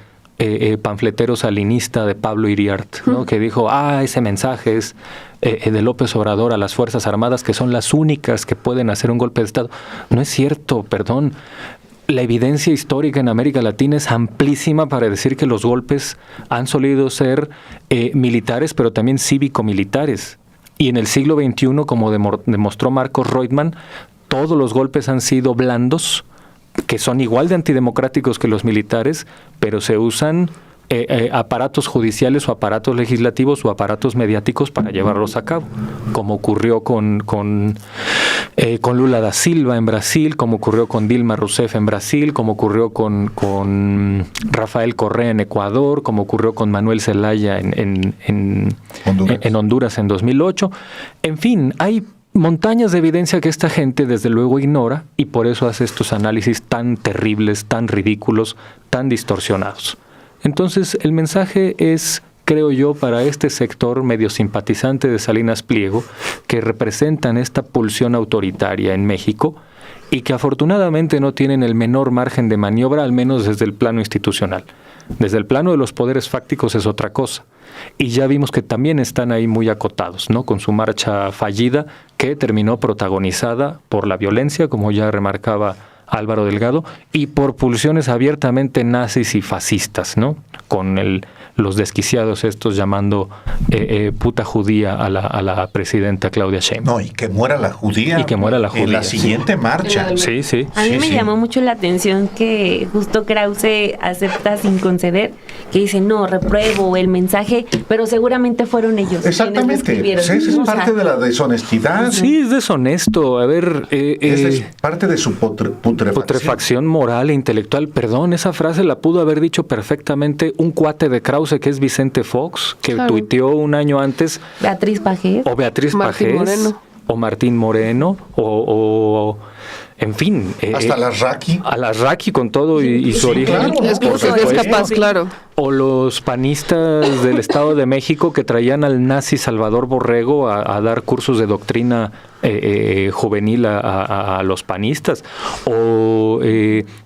panfletero salinista de Pablo Iriart, ¿no? Que dijo, ese mensaje es de López Obrador a las Fuerzas Armadas, que son las únicas que pueden hacer un golpe de Estado. No es cierto, perdón. La evidencia histórica en América Latina es amplísima para decir que los golpes han solido ser militares, pero también cívico-militares. Y en el siglo XXI, como demostró Marcos Reutemann, todos los golpes han sido blandos, que son igual de antidemocráticos que los militares, pero se usan aparatos judiciales o aparatos legislativos o aparatos mediáticos para llevarlos a cabo, como ocurrió con Lula da Silva en Brasil, como ocurrió con Dilma Rousseff en Brasil, como ocurrió con Rafael Correa en Ecuador, como ocurrió con Manuel Zelaya en Honduras en 2008. En fin, hay montañas de evidencia que esta gente desde luego ignora, y por eso hace estos análisis tan terribles, tan ridículos, tan distorsionados. Entonces el mensaje es, creo yo, para este sector medio simpatizante de Salinas Pliego, que representan esta pulsión autoritaria en México y que afortunadamente no tienen el menor margen de maniobra, al menos desde el plano institucional. Desde el plano de los poderes fácticos es otra cosa. Y ya vimos que también están ahí muy acotados, ¿no? Con su marcha fallida, que terminó protagonizada por la violencia, como ya remarcaba Álvaro Delgado, y por pulsiones abiertamente nazis y fascistas, ¿no? Con los desquiciados estos llamando puta judía a la presidenta Claudia Sheinbaum.
No, y que muera la judía.
Y que muera la judía.
En la siguiente marcha.
Sí, sí.
A mí me llamó mucho la atención que justo Krause acepta sin conceder, que dice, no, repruebo el mensaje, pero seguramente fueron ellos.
Exactamente. Esa es parte de la deshonestidad.
Sí, es deshonesto. A ver,
es parte de su
putrefacción moral e intelectual. Perdón, esa frase la pudo haber dicho perfectamente un cuate de Krause, que es Vicente Fox, que tuiteó un año antes.
Beatriz Pajés.
O Beatriz
Martín
Pajés.
Moreno.
O Martín Moreno. O en fin.
Hasta las Raki.
A las Raki con todo y su origen.
Claro,
Es
por
que es capaz, claro.
O los panistas del Estado de México que traían al nazi Salvador Borrego a dar cursos de doctrina juvenil a los panistas. O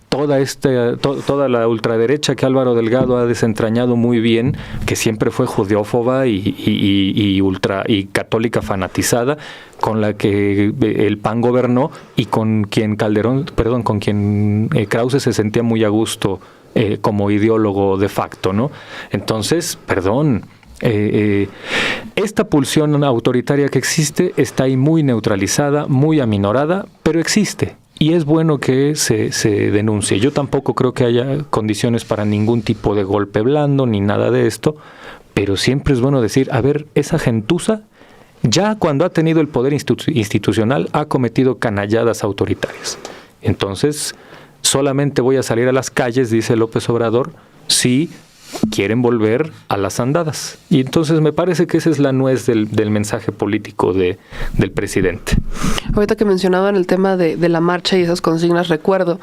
toda la ultraderecha que Álvaro Delgado ha desentrañado muy bien, que siempre fue judeófoba y católica fanatizada, con la que el PAN gobernó y con quien Krause se sentía muy a gusto como ideólogo de facto, ¿no? Entonces, esta pulsión autoritaria que existe está ahí muy neutralizada, muy aminorada, pero existe. Y es bueno que se denuncie. Yo tampoco creo que haya condiciones para ningún tipo de golpe blando ni nada de esto, pero siempre es bueno decir, a ver, esa gentuza, ya cuando ha tenido el poder institucional, ha cometido canalladas autoritarias. Entonces, solamente voy a salir a las calles, dice López Obrador, si quieren volver a las andadas. Y entonces me parece que esa es la nuez del mensaje político del presidente.
Ahorita que mencionaban el tema de la marcha y esas consignas, recuerdo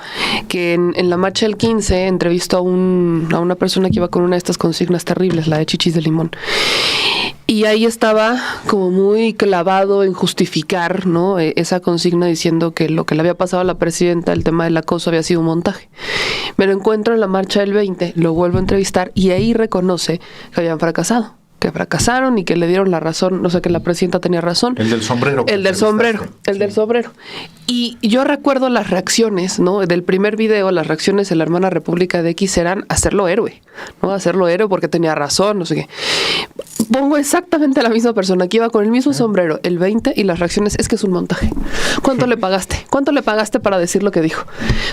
que en la marcha del 15 entrevistó a una persona que iba con una de estas consignas terribles, la de chichis de limón. Y ahí estaba como muy clavado en justificar, ¿no?, esa consigna, diciendo que lo que le había pasado a la presidenta, el tema del acoso, había sido un montaje. Me lo encuentro en la marcha del 20, lo vuelvo a entrevistar y ahí reconoce que habían fracasado, que fracasaron y que le dieron la razón, no sé, que la presidenta tenía razón.
El del sombrero.
El del sombrero. Y yo recuerdo las reacciones, ¿no?, del primer video, las reacciones de la hermana República de X eran hacerlo héroe, ¿no?, hacerlo héroe porque tenía razón, no sé qué. Pongo exactamente a la misma persona que iba con el mismo sombrero, el 20, y las reacciones es que es un montaje. ¿Cuánto le pagaste? ¿Cuánto le pagaste para decir lo que dijo?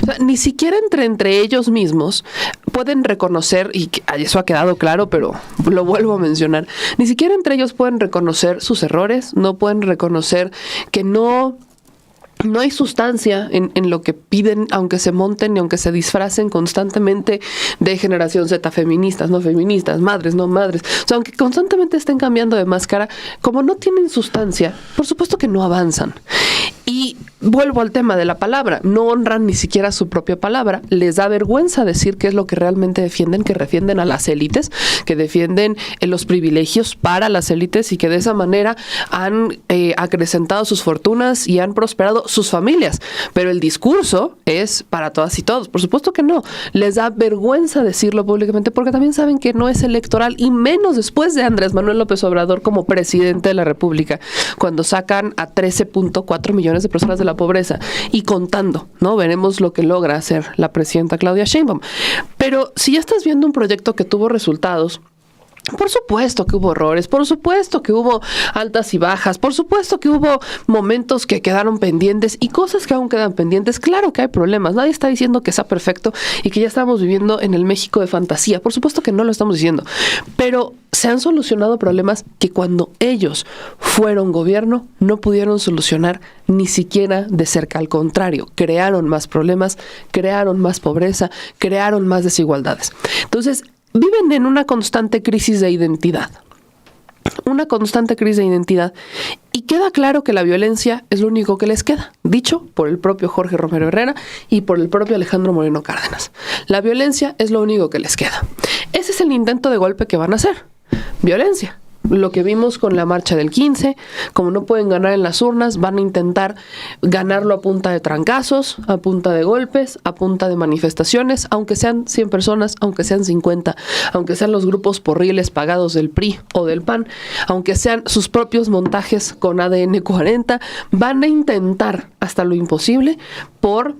O sea, ni siquiera entre ellos mismos pueden reconocer, y eso ha quedado claro, pero lo vuelvo a mencionar, ni siquiera entre ellos pueden reconocer sus errores, no pueden reconocer que no hay sustancia en lo que piden, aunque se monten y aunque se disfracen constantemente de generación Z, feministas, no feministas, madres, no madres. O sea, aunque constantemente estén cambiando de máscara, como no tienen sustancia, por supuesto que no avanzan. Y vuelvo al tema de la palabra, no honran ni siquiera su propia palabra, les da vergüenza decir qué es lo que realmente defienden, que defienden a las élites, que defienden los privilegios para las élites y que de esa manera han acrecentado sus fortunas y han prosperado sus familias. Pero el discurso es para todas y todos. Por supuesto que no. Les da vergüenza decirlo públicamente porque también saben que no es electoral, y menos después de Andrés Manuel López Obrador como presidente de la República, cuando sacan a 13.4 millones de personas de la pobreza y contando, ¿no? Veremos lo que logra hacer la presidenta Claudia Sheinbaum. Pero si ya estás viendo un proyecto que tuvo resultados, por supuesto que hubo errores, por supuesto que hubo altas y bajas, por supuesto que hubo momentos que quedaron pendientes y cosas que aún quedan pendientes. Claro que hay problemas, nadie está diciendo que sea perfecto y que ya estamos viviendo en el México de fantasía. Por supuesto que no lo estamos diciendo, pero se han solucionado problemas que cuando ellos fueron gobierno no pudieron solucionar ni siquiera de cerca. Al contrario, crearon más problemas, crearon más pobreza, crearon más desigualdades. Entonces, viven en una constante crisis de identidad. Y queda claro que la violencia es lo único que les queda, dicho por el propio Jorge Romero Herrera y por el propio Alejandro Moreno Cárdenas. La violencia es lo único que les queda. Ese es el intento de golpe que van a hacer. Violencia. Lo que vimos con la marcha del 15, como no pueden ganar en las urnas, van a intentar ganarlo a punta de trancazos, a punta de golpes, a punta de manifestaciones, aunque sean 100 personas, aunque sean 50, aunque sean los grupos porriles pagados del PRI o del PAN, aunque sean sus propios montajes con ADN 40, van a intentar hasta lo imposible por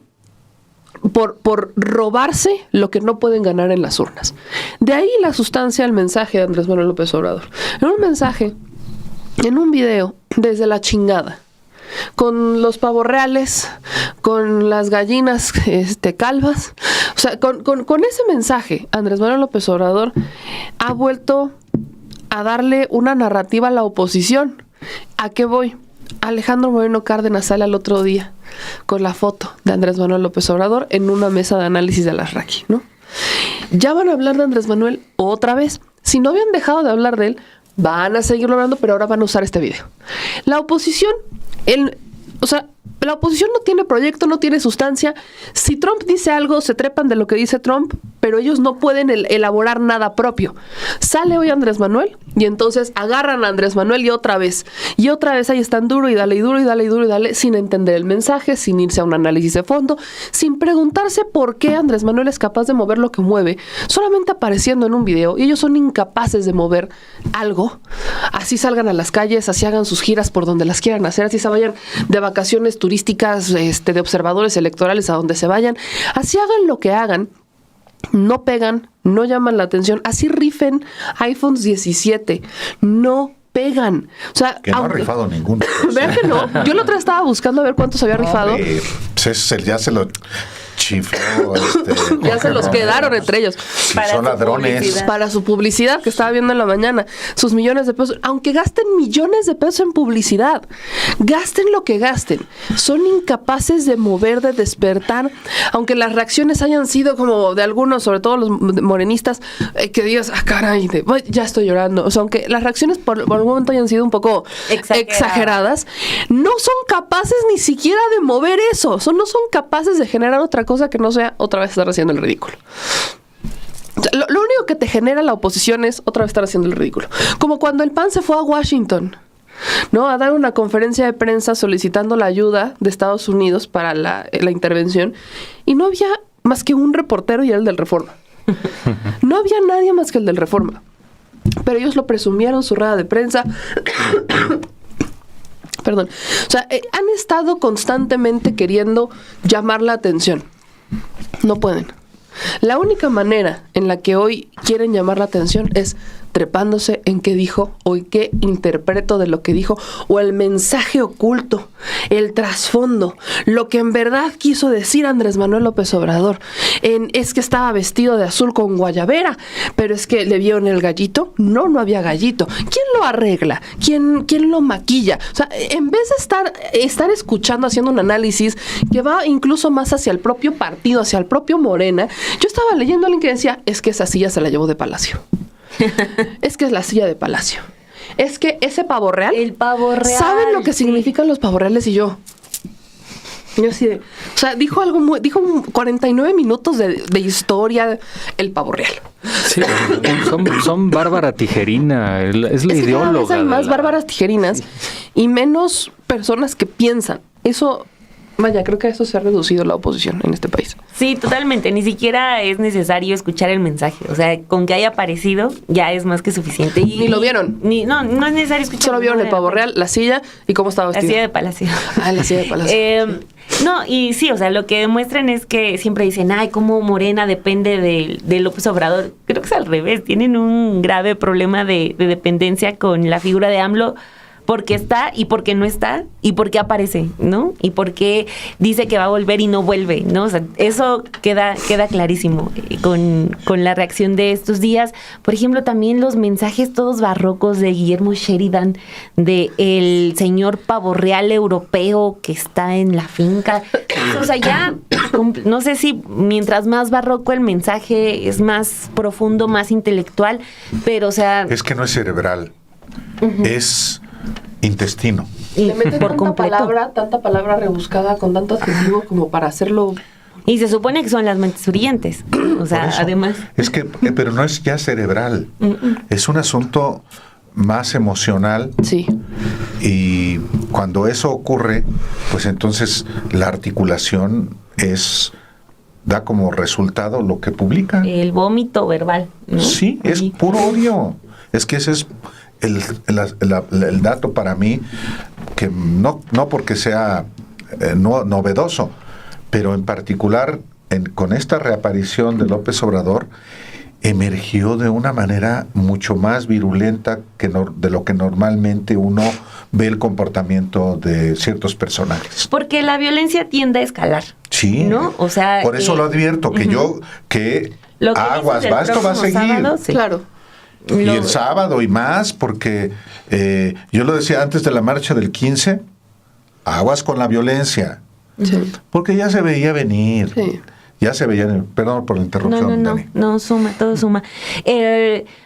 robarse lo que no pueden ganar en las urnas. De ahí la sustancia del mensaje de Andrés Manuel López Obrador. En un mensaje, en un video, desde la chingada, con los pavos reales, con las gallinas calvas. O sea, con ese mensaje, Andrés Manuel López Obrador ha vuelto a darle una narrativa a la oposición. ¿A qué voy? Alejandro Moreno Cárdenas sale al otro día con la foto de Andrés Manuel López Obrador en una mesa de análisis de las Raki, ¿no? Ya van a hablar de Andrés Manuel otra vez. Si no habían dejado de hablar de él, van a seguirlo hablando, pero ahora van a usar este video. La oposición, La oposición no tiene proyecto, no tiene sustancia. Si Trump dice algo, se trepan de lo que dice Trump, pero ellos no pueden elaborar nada propio. Sale hoy Andrés Manuel y entonces agarran a Andrés Manuel y otra vez ahí están duro y dale y duro y dale y duro y dale, sin entender el mensaje, sin irse a un análisis de fondo, sin preguntarse por qué Andrés Manuel es capaz de mover lo que mueve, solamente apareciendo en un video, y ellos son incapaces de mover algo. Así salgan a las calles, así hagan sus giras por donde las quieran hacer, así se vayan de vacaciones turísticas, de observadores electorales a donde se vayan, así hagan lo que hagan, no pegan, no llaman la atención, así rifen iPhones 17, no pegan. O sea,
que no ha rifado ninguno.
Vean que no. Yo la otra vez estaba buscando a ver cuántos había rifado.
Ya se lo chifló.
Ya se los quedaron entre ellos.
Si son ladrones.
Para su publicidad que estaba viendo en la mañana. Sus millones de pesos. Aunque gasten millones de pesos en publicidad. Gasten lo que gasten. Son incapaces de mover, de despertar. Aunque las reacciones hayan sido como de algunos, sobre todo los morenistas, que digas, caray, ya estoy llorando. O sea, aunque las reacciones por algún momento hayan sido un poco exageradas, no son capaces ni siquiera de mover eso. No son capaces de generar otra cosa que no sea otra vez estar haciendo el ridículo. O sea, lo único que te genera la oposición es otra vez estar haciendo el ridículo. Como cuando el PAN se fue a Washington, ¿no? A dar una conferencia de prensa solicitando la ayuda de Estados Unidos para la intervención, y no había más que un reportero y el del Reforma. No había nadie más que el del Reforma. Pero ellos lo presumieron, su rueda de prensa. Perdón. O sea, han estado constantemente queriendo llamar la atención. No pueden. La única manera en la que hoy quieren llamar la atención es trepándose en qué dijo o en qué interpreto de lo que dijo, o el mensaje oculto, el trasfondo, lo que en verdad quiso decir Andrés Manuel López Obrador. Es que estaba vestido de azul con guayabera, pero es que le vieron el gallito. No había gallito. ¿Quién lo arregla? ¿Quién lo maquilla? O sea, en vez de estar escuchando, haciendo un análisis que va incluso más hacia el propio partido, hacia el propio Morena, yo estaba leyendo a alguien que decía, es que esa silla se la llevó de Palacio. Es que es la silla de Palacio. Es que ese pavo real.
El pavo real.
¿Saben lo que significan los pavos reales? Y yo así de... O sea, dijo 49 minutos de historia el pavo real.
Sí, son Bárbara Tijerina, es la ideóloga.
Cada vez hay más bárbaras tijerinas y menos personas que piensan. Eso... Vaya, creo que a eso se ha reducido la oposición en este país.
Sí, totalmente. Ni siquiera es necesario escuchar el mensaje. O sea, con que haya aparecido ya es más que suficiente.
Ni lo vieron.
No es necesario escuchar.
Solo vieron el pavo real, la silla y cómo estaba vestido.
La silla de Palacio.
La silla de Palacio.
No, y sí, o sea, lo que demuestran es que siempre dicen, cómo Morena depende de López Obrador. Creo que es al revés. Tienen un grave problema de dependencia con la figura de AMLO, porque está y porque no está y porque aparece, ¿no? Y porque dice que va a volver y no vuelve, ¿no? O sea, eso queda clarísimo con la reacción de estos días. Por ejemplo, también los mensajes todos barrocos de Guillermo Sheridan, de el señor pavo real europeo que está en la finca. O sea, ya, no sé si mientras más barroco el mensaje es más profundo, más intelectual, pero o sea...
Es que no es cerebral, es... intestino.
Le meten tanta palabra rebuscada con tanto adjetivo como para hacerlo.
Y se supone que son las mentes brillantes. O sea, además.
Es que, pero no es ya cerebral. Es un asunto más emocional.
Sí.
Y cuando eso ocurre, pues entonces la articulación da como resultado lo que publica.
El vómito verbal, ¿no?
Sí, es puro odio. Es que ese es el dato para mí, que no porque sea novedoso, pero en particular con esta reaparición de López Obrador emergió de una manera mucho más virulenta de lo que normalmente uno ve el comportamiento de ciertos personajes.
Porque la violencia tiende a escalar.
Sí,
¿no? O sea,
por eso lo advierto, que aguas, esto va a seguir.
Sábado, sí.
Claro.
Y el sábado y más, porque yo lo decía antes de la marcha del 15, aguas con la violencia.
Sí.
Porque ya se veía venir.
Sí.
Ya se veía, perdón por la interrupción, Dani.
No, suma, todo suma.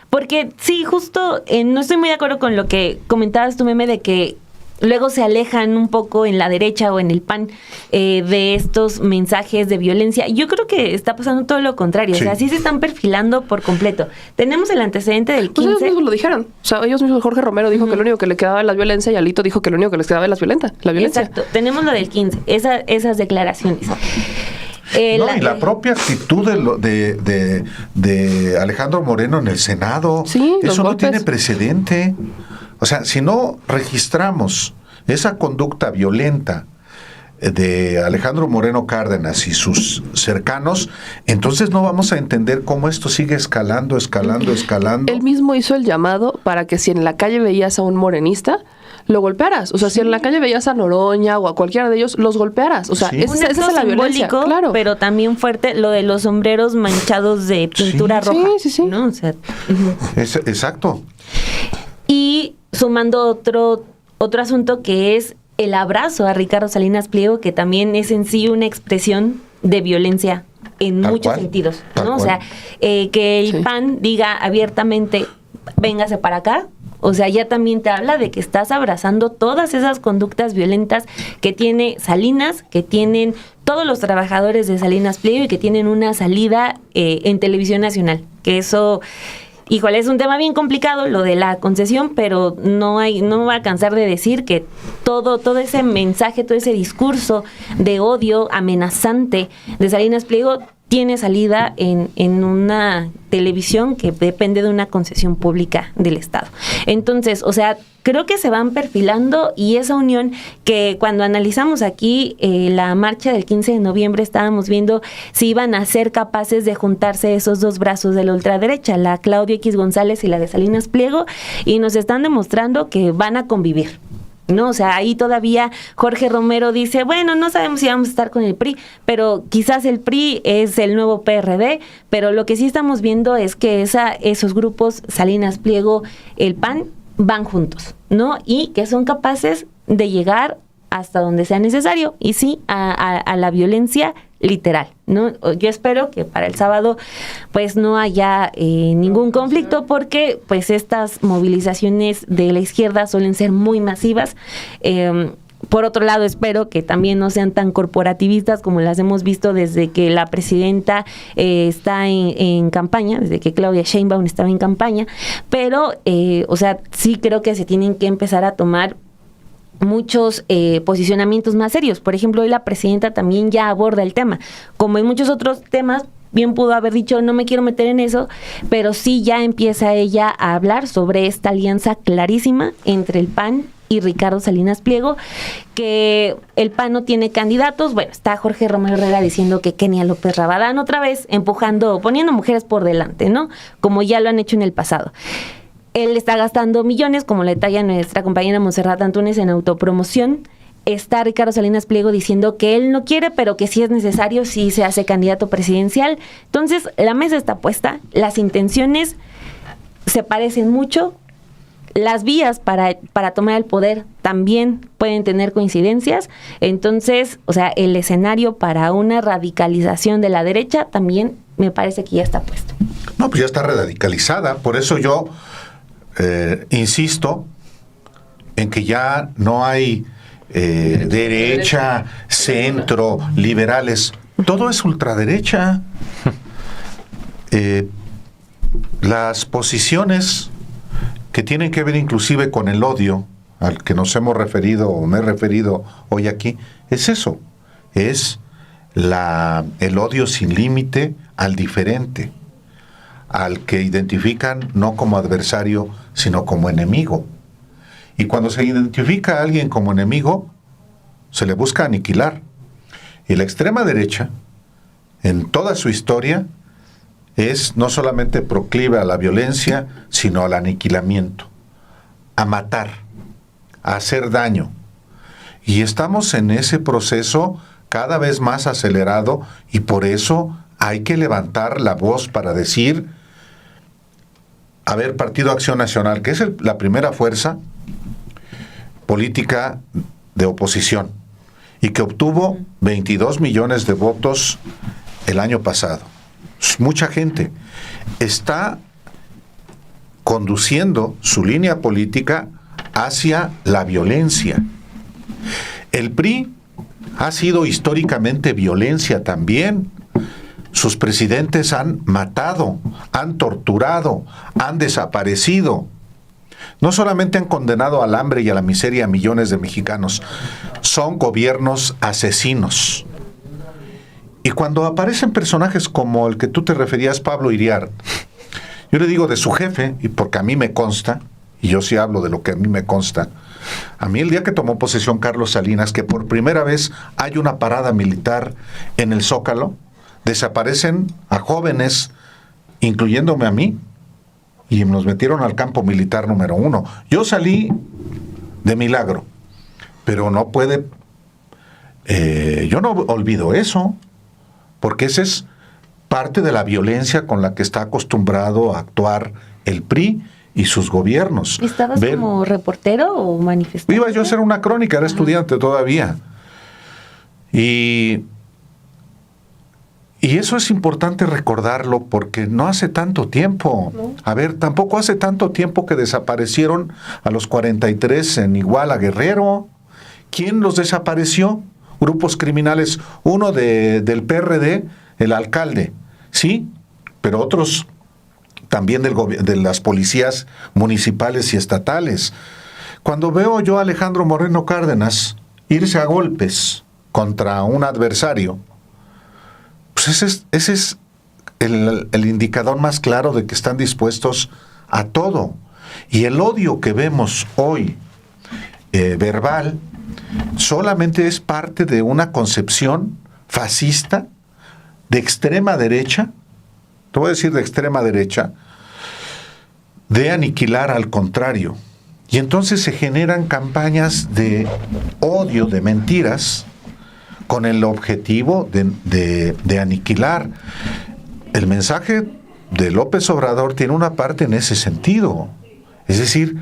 Porque sí, justo, no estoy muy de acuerdo con lo que comentabas tú, Meme, de que luego se alejan un poco en la derecha o en el PAN de estos mensajes de violencia. Yo creo que está pasando todo lo contrario.
Sí.
O sea, sí se están perfilando por completo. Tenemos el antecedente del 15.
Pues ellos mismos lo dijeron. O sea, ellos mismos, Jorge Romero dijo que lo único que le quedaba es la violencia y Alito dijo que lo único que les quedaba es la violencia.
Exacto. Tenemos lo del 15, esas declaraciones.
No, y la propia actitud de Alejandro Moreno en el Senado,
Sí, los
eso no
golpes.
tiene precedente. O sea, si no registramos esa conducta violenta de Alejandro Moreno Cárdenas y sus cercanos, entonces no vamos a entender cómo esto sigue escalando.
Él mismo hizo el llamado para que si en la calle veías a un morenista, lo golpearas. O sea, si en la calle veías a Noroña o a cualquiera de ellos, los golpearas. O sea,
Sí.
esa
Un
es
acto
la violencia.
simbólico,
Claro.
pero también fuerte lo de los sombreros manchados de pintura
Sí,
roja.
sí.
¿No? O sea,
Exacto.
y sumando otro asunto que es el abrazo a Ricardo Salinas Pliego, que también es en sí una expresión de violencia en
Tal
muchos
cual,
sentidos,
tal
¿no? O
cual.
sea, que el
Sí.
PAN diga abiertamente, véngase para acá. O sea, ya también te habla de que estás abrazando todas esas conductas violentas que tiene Salinas, que tienen todos los trabajadores de Salinas Pliego y que tienen una salida en Televisión Nacional. Que eso, híjole, es un tema bien complicado lo de la concesión, pero no va a cansar de decir que todo ese mensaje, todo ese discurso de odio amenazante de Salinas Pliego tiene salida en una televisión que depende de una concesión pública del Estado. Entonces, o sea, creo que se van perfilando y esa unión que cuando analizamos aquí la marcha del 15 de noviembre estábamos viendo si iban a ser capaces de juntarse esos dos brazos de la ultraderecha, la Claudia X González y la de Salinas Pliego, y nos están demostrando que van a convivir. ¿No? O sea, ahí todavía Jorge Romero dice, bueno, no sabemos si vamos a estar con el PRI, pero quizás el PRI es el nuevo PRD, pero lo que sí estamos viendo es que esos grupos, Salinas Pliego, el PAN, van juntos, ¿no? Y que son capaces de llegar hasta donde sea necesario, y sí, a la violencia literal, ¿no? Yo espero que para el sábado pues no haya ningún conflicto, porque pues estas movilizaciones de la izquierda suelen ser muy masivas. Por otro lado, espero que también no sean tan corporativistas como las hemos visto desde que la presidenta está en campaña, desde que Claudia Sheinbaum estaba en campaña, pero, o sea, sí creo que se tienen que empezar a tomar muchos posicionamientos más serios. Por ejemplo, hoy la presidenta también ya aborda el tema. Como en muchos otros temas, bien pudo haber dicho, no me quiero meter en eso, pero sí ya empieza ella a hablar sobre esta alianza clarísima entre el PAN y Ricardo Salinas Pliego, que el PAN no tiene candidatos. Bueno, está Jorge Romero Herrera diciendo que Kenia López Rabadán otra vez poniendo mujeres por delante, ¿no? Como ya lo han hecho en el pasado. Él está gastando millones, como le detalla nuestra compañera Montserrat Antúnez, en autopromoción. Está Ricardo Salinas Pliego diciendo que él no quiere, pero que si es necesario, sí se hace candidato presidencial. Entonces, la mesa está puesta, las intenciones se parecen mucho, las vías para tomar el poder también pueden tener coincidencias. Entonces, o sea, el escenario para una radicalización de la derecha también me parece que ya está puesto.
No, pues ya está radicalizada. Por eso yo insisto en que ya no hay derecha, centro, liberales. Todo es ultraderecha. Las posiciones que tienen que ver inclusive con el odio al que nos hemos referido o me he referido hoy aquí, es eso, es el odio sin límite al diferente, al que identifican no como adversario, sino como enemigo. Y cuando se identifica a alguien como enemigo, se le busca aniquilar. Y la extrema derecha, en toda su historia, es no solamente proclive a la violencia, sino al aniquilamiento, a matar, a hacer daño. Y estamos en ese proceso cada vez más acelerado, y por eso hay que levantar la voz para decir, a ver, Partido Acción Nacional, que es la primera fuerza política de oposición y que obtuvo 22 millones de votos el año pasado. Mucha gente está conduciendo su línea política hacia la violencia. El PRI ha sido históricamente violencia también. Sus presidentes han matado, han torturado, han desaparecido. No solamente han condenado al hambre y a la miseria a millones de mexicanos, son gobiernos asesinos. Y cuando aparecen personajes como el que tú te referías, Pablo Iriart, yo le digo de su jefe, y porque a mí me consta, y yo sí hablo de lo que a mí me consta, a mí el día que tomó posesión Carlos Salinas, que por primera vez hay una parada militar en el Zócalo, desaparecen a jóvenes, incluyéndome a mí, y nos metieron al campo militar número 1. Yo salí de milagro, pero no puede... yo no olvido eso, porque esa es parte de la violencia con la que está acostumbrado a actuar el PRI y sus gobiernos.
¿Estabas como reportero o manifestante?
Iba yo a hacer una crónica, era estudiante todavía. Y eso es importante recordarlo porque no hace tanto tiempo.
No.
A ver, tampoco hace tanto tiempo que desaparecieron a los 43 en Iguala, Guerrero. ¿Quién los desapareció? Grupos criminales. Uno del PRD, el alcalde, sí, pero otros también de las policías municipales y estatales. Cuando veo yo a Alejandro Moreno Cárdenas irse a golpes contra un adversario, pues ese es el indicador más claro de que están dispuestos a todo. Y el odio que vemos hoy, verbal, solamente es parte de una concepción fascista, de extrema derecha, te voy a decir de extrema derecha, de aniquilar al contrario. Y entonces se generan campañas de odio, de mentiras, con el objetivo de aniquilar. El mensaje de López Obrador tiene una parte en ese sentido. Es decir,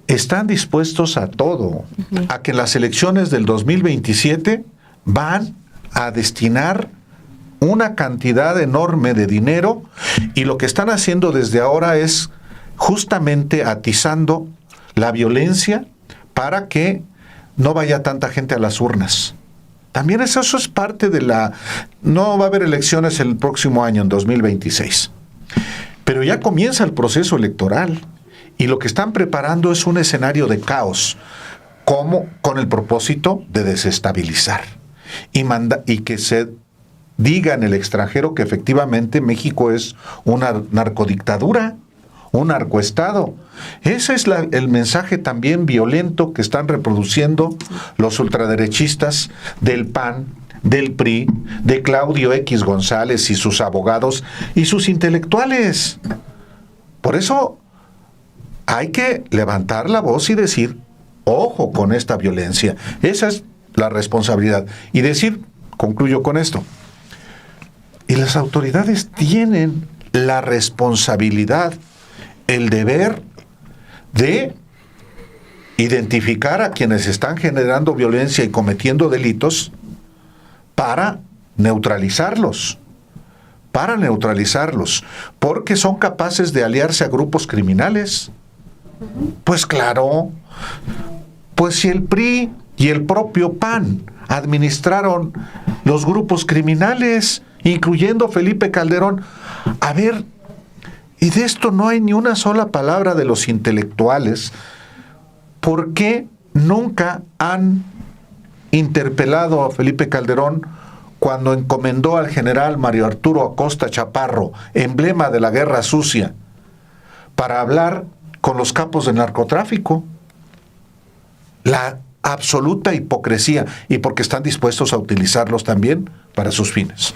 están dispuestos a todo, a que en las elecciones del 2027 van a destinar una cantidad enorme de dinero, y lo que están haciendo desde ahora es justamente atizando la violencia para que no vaya tanta gente a las urnas. También eso es parte de la... No va a haber elecciones el próximo año, en 2026. Pero ya comienza el proceso electoral y lo que están preparando es un escenario de caos, como con el propósito de desestabilizar y que se diga en el extranjero que efectivamente México es una narcodictadura, un narcoestado. Ese es el mensaje también violento que están reproduciendo los ultraderechistas del PAN, del PRI, de Claudio X González y sus abogados y sus intelectuales. Por eso hay que levantar la voz y decir, ojo con esta violencia. Esa es la responsabilidad. Y decir, concluyo con esto, y las autoridades tienen la responsabilidad, el deber de identificar a quienes están generando violencia y cometiendo delitos para neutralizarlos, porque son capaces de aliarse a grupos criminales. Pues claro, pues si el PRI y el propio PAN administraron los grupos criminales, incluyendo Felipe Calderón, a ver, y de esto no hay ni una sola palabra de los intelectuales. ¿Por qué nunca han interpelado a Felipe Calderón cuando encomendó al general Mario Arturo Acosta Chaparro, emblema de la guerra sucia, para hablar con los capos del narcotráfico? La absoluta hipocresía, y porque están dispuestos a utilizarlos también para sus fines.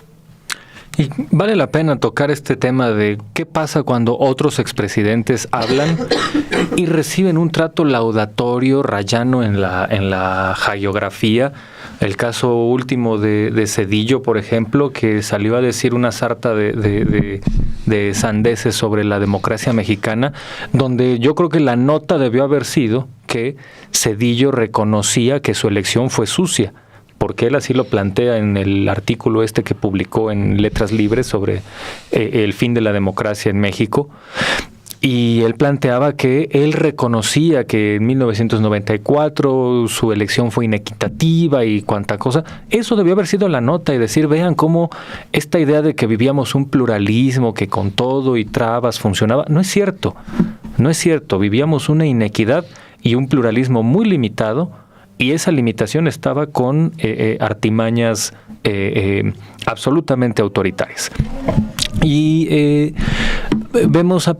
Y vale la pena tocar este tema de qué pasa cuando otros expresidentes hablan y reciben un trato laudatorio, rayano en la hagiografía. El caso último de Zedillo, por ejemplo, que salió a decir una sarta de sandeces sobre la democracia mexicana, donde yo creo que la nota debió haber sido que Zedillo reconocía que su elección fue sucia, porque él así lo plantea en el artículo que publicó en Letras Libres sobre el fin de la democracia en México. Y él planteaba que él reconocía que en 1994 su elección fue inequitativa y cuánta cosa. Eso debió haber sido la nota y decir, vean cómo esta idea de que vivíamos un pluralismo, que con todo y trabas funcionaba, no es cierto. No es cierto. Vivíamos una inequidad y un pluralismo muy limitado, y esa limitación estaba con artimañas absolutamente autoritarias. Y vemos a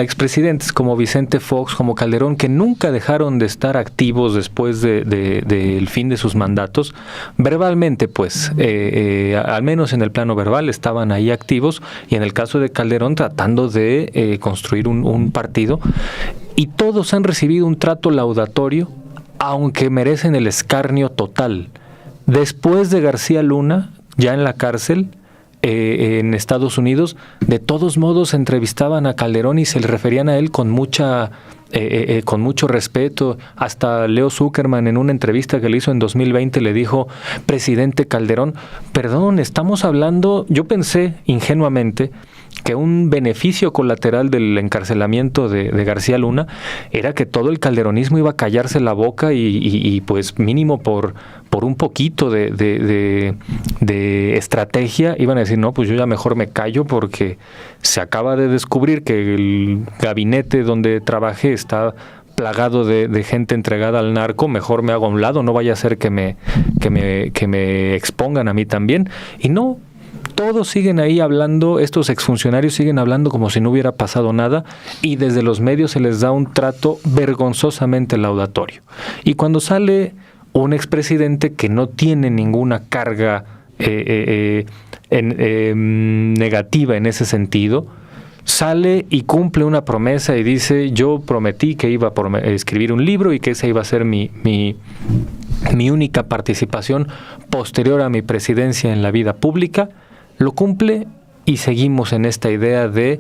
expresidentes como Vicente Fox, como Calderón, que nunca dejaron de estar activos después del fin de sus mandatos. Verbalmente, pues, al menos en el plano verbal, estaban ahí activos, y en el caso de Calderón tratando de construir un partido. Y todos han recibido un trato laudatorio, aunque merecen el escarnio total. Después de García Luna, ya en la cárcel, en Estados Unidos, de todos modos entrevistaban a Calderón y se le referían a él con mucho respeto. Hasta Leo Zuckerman, en una entrevista que le hizo en 2020, le dijo: presidente Calderón. Perdón, estamos hablando, yo pensé ingenuamente que un beneficio colateral del encarcelamiento de García Luna era que todo el calderonismo iba a callarse la boca y pues mínimo por un poquito de estrategia iban a decir, no, pues yo ya mejor me callo porque se acaba de descubrir que el gabinete donde trabajé está plagado de gente entregada al narco, mejor me hago a un lado, no vaya a ser que me expongan a mí también. Y no, todos siguen ahí hablando, estos exfuncionarios siguen hablando como si no hubiera pasado nada, y desde los medios se les da un trato vergonzosamente laudatorio. Y cuando sale un expresidente que no tiene ninguna carga negativa en ese sentido, sale y cumple una promesa y dice: yo prometí que iba a escribir un libro y que esa iba a ser mi única participación posterior a mi presidencia en la vida pública. Lo cumple y seguimos en esta idea de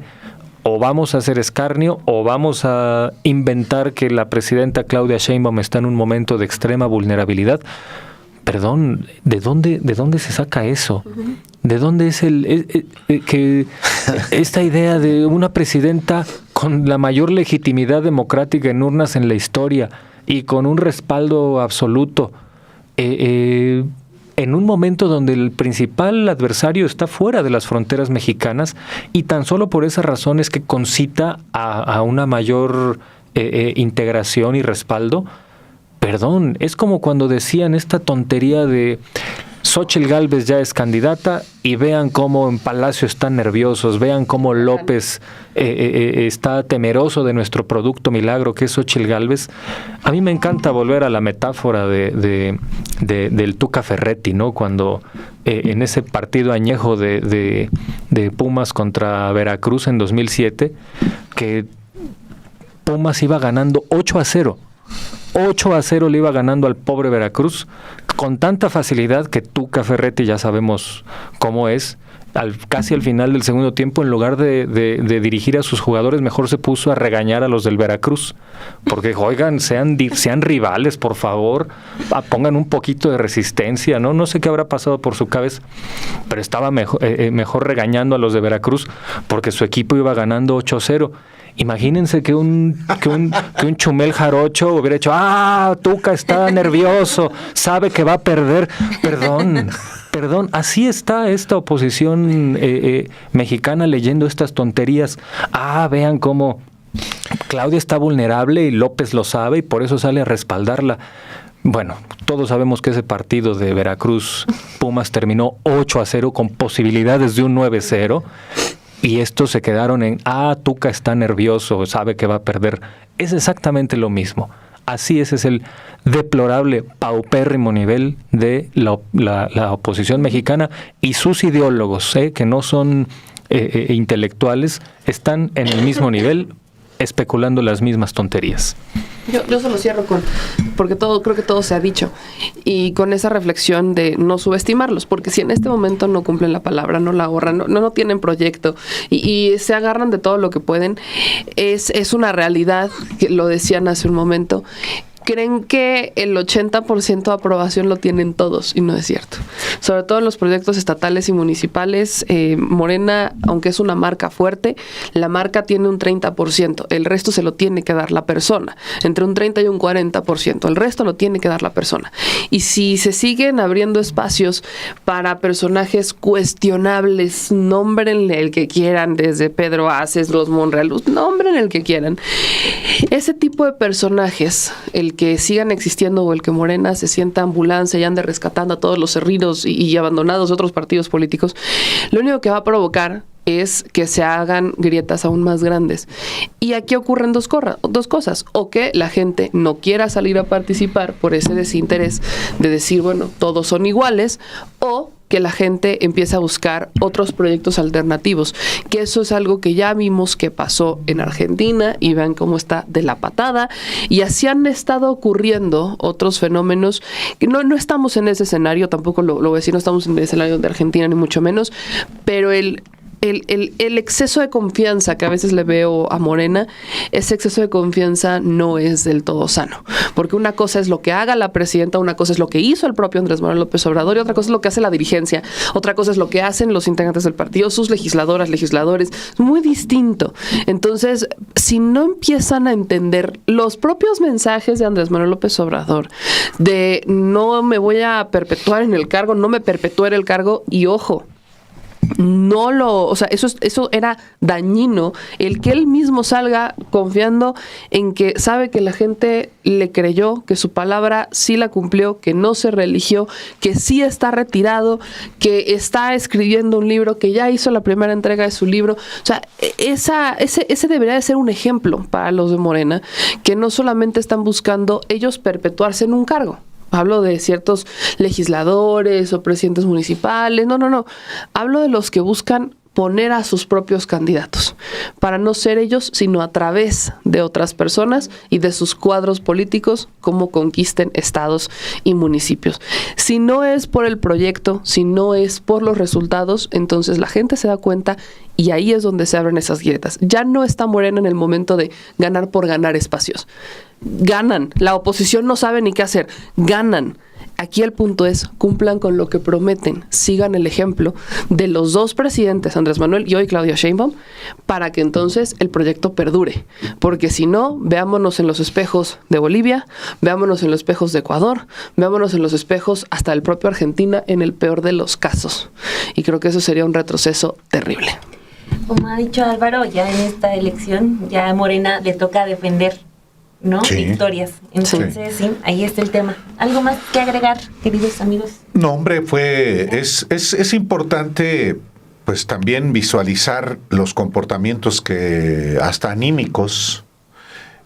o vamos a hacer escarnio o vamos a inventar que la presidenta Claudia Sheinbaum está en un momento de extrema vulnerabilidad. Perdón, ¿de dónde se saca eso? ¿De dónde es que esta idea de una presidenta con la mayor legitimidad democrática en urnas en la historia y con un respaldo absoluto, en un momento donde el principal adversario está fuera de las fronteras mexicanas, y tan solo por esa razón es que concita a una mayor integración y respaldo? Perdón, es como cuando decían esta tontería de Xóchitl Gálvez ya es candidata y vean cómo en Palacio están nerviosos, vean cómo López está temeroso de nuestro producto milagro que es Xóchitl Gálvez. A mí me encanta volver a la metáfora del Tuca Ferretti, ¿no? Cuando en ese partido añejo de Pumas contra Veracruz en 2007, que Pumas iba ganando 8-0. 8-0 le iba ganando al pobre Veracruz con tanta facilidad que Tuca Ferretti, ya sabemos cómo es, casi al final del segundo tiempo, en lugar de dirigir a sus jugadores, mejor se puso a regañar a los del Veracruz, porque oigan, sean rivales, por favor, pongan un poquito de resistencia, no sé qué habrá pasado por su cabeza, pero estaba mejor regañando a los de Veracruz porque su equipo iba ganando 8-0. Imagínense que un Chumel Jarocho hubiera hecho: Tuca está nervioso, sabe que va a perder. Perdón, así está esta oposición mexicana leyendo estas tonterías. Vean cómo Claudia está vulnerable y López lo sabe y por eso sale a respaldarla. Bueno, todos sabemos que ese partido de Veracruz Pumas terminó 8-0 con posibilidades de un 9-0. Y estos se quedaron en, Tuca está nervioso, sabe que va a perder. Es exactamente lo mismo. Así es el deplorable, paupérrimo nivel de la oposición mexicana, y sus ideólogos, que no son intelectuales, están en el mismo nivel, especulando las mismas tonterías.
Yo se lo cierro porque creo que todo se ha dicho, y con esa reflexión de no subestimarlos, porque si en este momento no cumplen la palabra, no la ahorran, no tienen proyecto y se agarran de todo lo que pueden, es una realidad, que lo decían hace un momento, creen que el 80% de aprobación lo tienen todos, y no es cierto. Sobre todo en los proyectos estatales y municipales, Morena, aunque es una marca fuerte, la marca tiene un 30%, el resto se lo tiene que dar la persona, entre un 30 y un 40%, el resto lo tiene que dar la persona. Y si se siguen abriendo espacios para personajes cuestionables, nómbrenle el que quieran, desde Pedro Aces, los Monreal, nombren el que quieran. Ese tipo de personajes, el que sigan existiendo o el que Morena se sienta ambulancia y ande rescatando a todos los cerridos y abandonados de otros partidos políticos, lo único que va a provocar es que se hagan grietas aún más grandes. Y aquí ocurren dos cosas. O que la gente no quiera salir a participar por ese desinterés de decir, bueno, todos son iguales, o que la gente empiece a buscar otros proyectos alternativos, que eso es algo que ya vimos que pasó en Argentina, y vean cómo está de la patada, y así han estado ocurriendo otros fenómenos, que no estamos en ese escenario, tampoco lo voy a decir, no estamos en el escenario de Argentina, ni mucho menos, pero el exceso de confianza que a veces le veo a Morena, ese exceso de confianza no es del todo sano. Porque una cosa es lo que haga la presidenta, una cosa es lo que hizo el propio Andrés Manuel López Obrador, y otra cosa es lo que hace la dirigencia, otra cosa es lo que hacen los integrantes del partido, sus legisladoras, legisladores. Es muy distinto. Entonces, si no empiezan a entender los propios mensajes de Andrés Manuel López Obrador, de no me voy a perpetuar en el cargo, no me perpetúe en el cargo, y ojo, eso era dañino, el que él mismo salga confiando en que sabe que la gente le creyó, que su palabra sí la cumplió, que no se reeligió, que sí está retirado, que está escribiendo un libro, que ya hizo la primera entrega de su libro. O sea, ese debería de ser un ejemplo para los de Morena, que no solamente están buscando ellos perpetuarse en un cargo. Hablo de ciertos legisladores o presidentes municipales. No. Hablo de los que buscan poner a sus propios candidatos, para no ser ellos, sino a través de otras personas y de sus cuadros políticos, como conquisten estados y municipios. Si no es por el proyecto, si no es por los resultados, entonces la gente se da cuenta, y ahí es donde se abren esas grietas. Ya no está Morena en el momento de ganar por ganar espacios. Ganan. La oposición no sabe ni qué hacer. Ganan. Aquí el punto es, cumplan con lo que prometen, sigan el ejemplo de los dos presidentes, Andrés Manuel y hoy Claudia Sheinbaum, para que entonces el proyecto perdure. Porque si no, veámonos en los espejos de Bolivia, veámonos en los espejos de Ecuador, veámonos en los espejos hasta el propio Argentina, en el peor de los casos. Y creo que eso sería un retroceso terrible.
Como ha dicho Álvaro, ya en esta elección, ya a Morena le toca defender, ¿no?
Sí.
Victorias. Entonces, sí, ahí está el tema. ¿Algo más que agregar, queridos amigos?
No, hombre, es importante pues también visualizar los comportamientos que hasta anímicos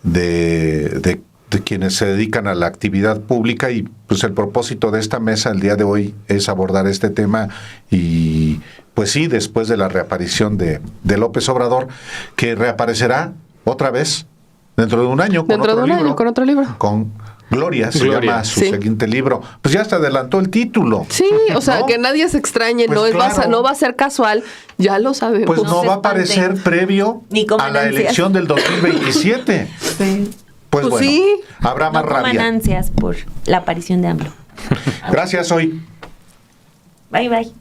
de quienes se dedican a la actividad pública, y pues el propósito de esta mesa el día de hoy es abordar este tema. Y pues sí, después de la reaparición de López Obrador, que reaparecerá otra vez dentro de un año con
otro libro.
Con Gloria, se llama su siguiente libro. Pues ya hasta adelantó el título.
Sí, o sea, ¿no? Que nadie se extrañe, pues no va a ser casual, ya lo sabemos.
Pues no va a aparecer previo a la elección del 2027.
Sí.
Pues bueno,
sí.
Habrá más rabia.
Ganancias por la aparición de AMLO.
Gracias hoy.
Bye.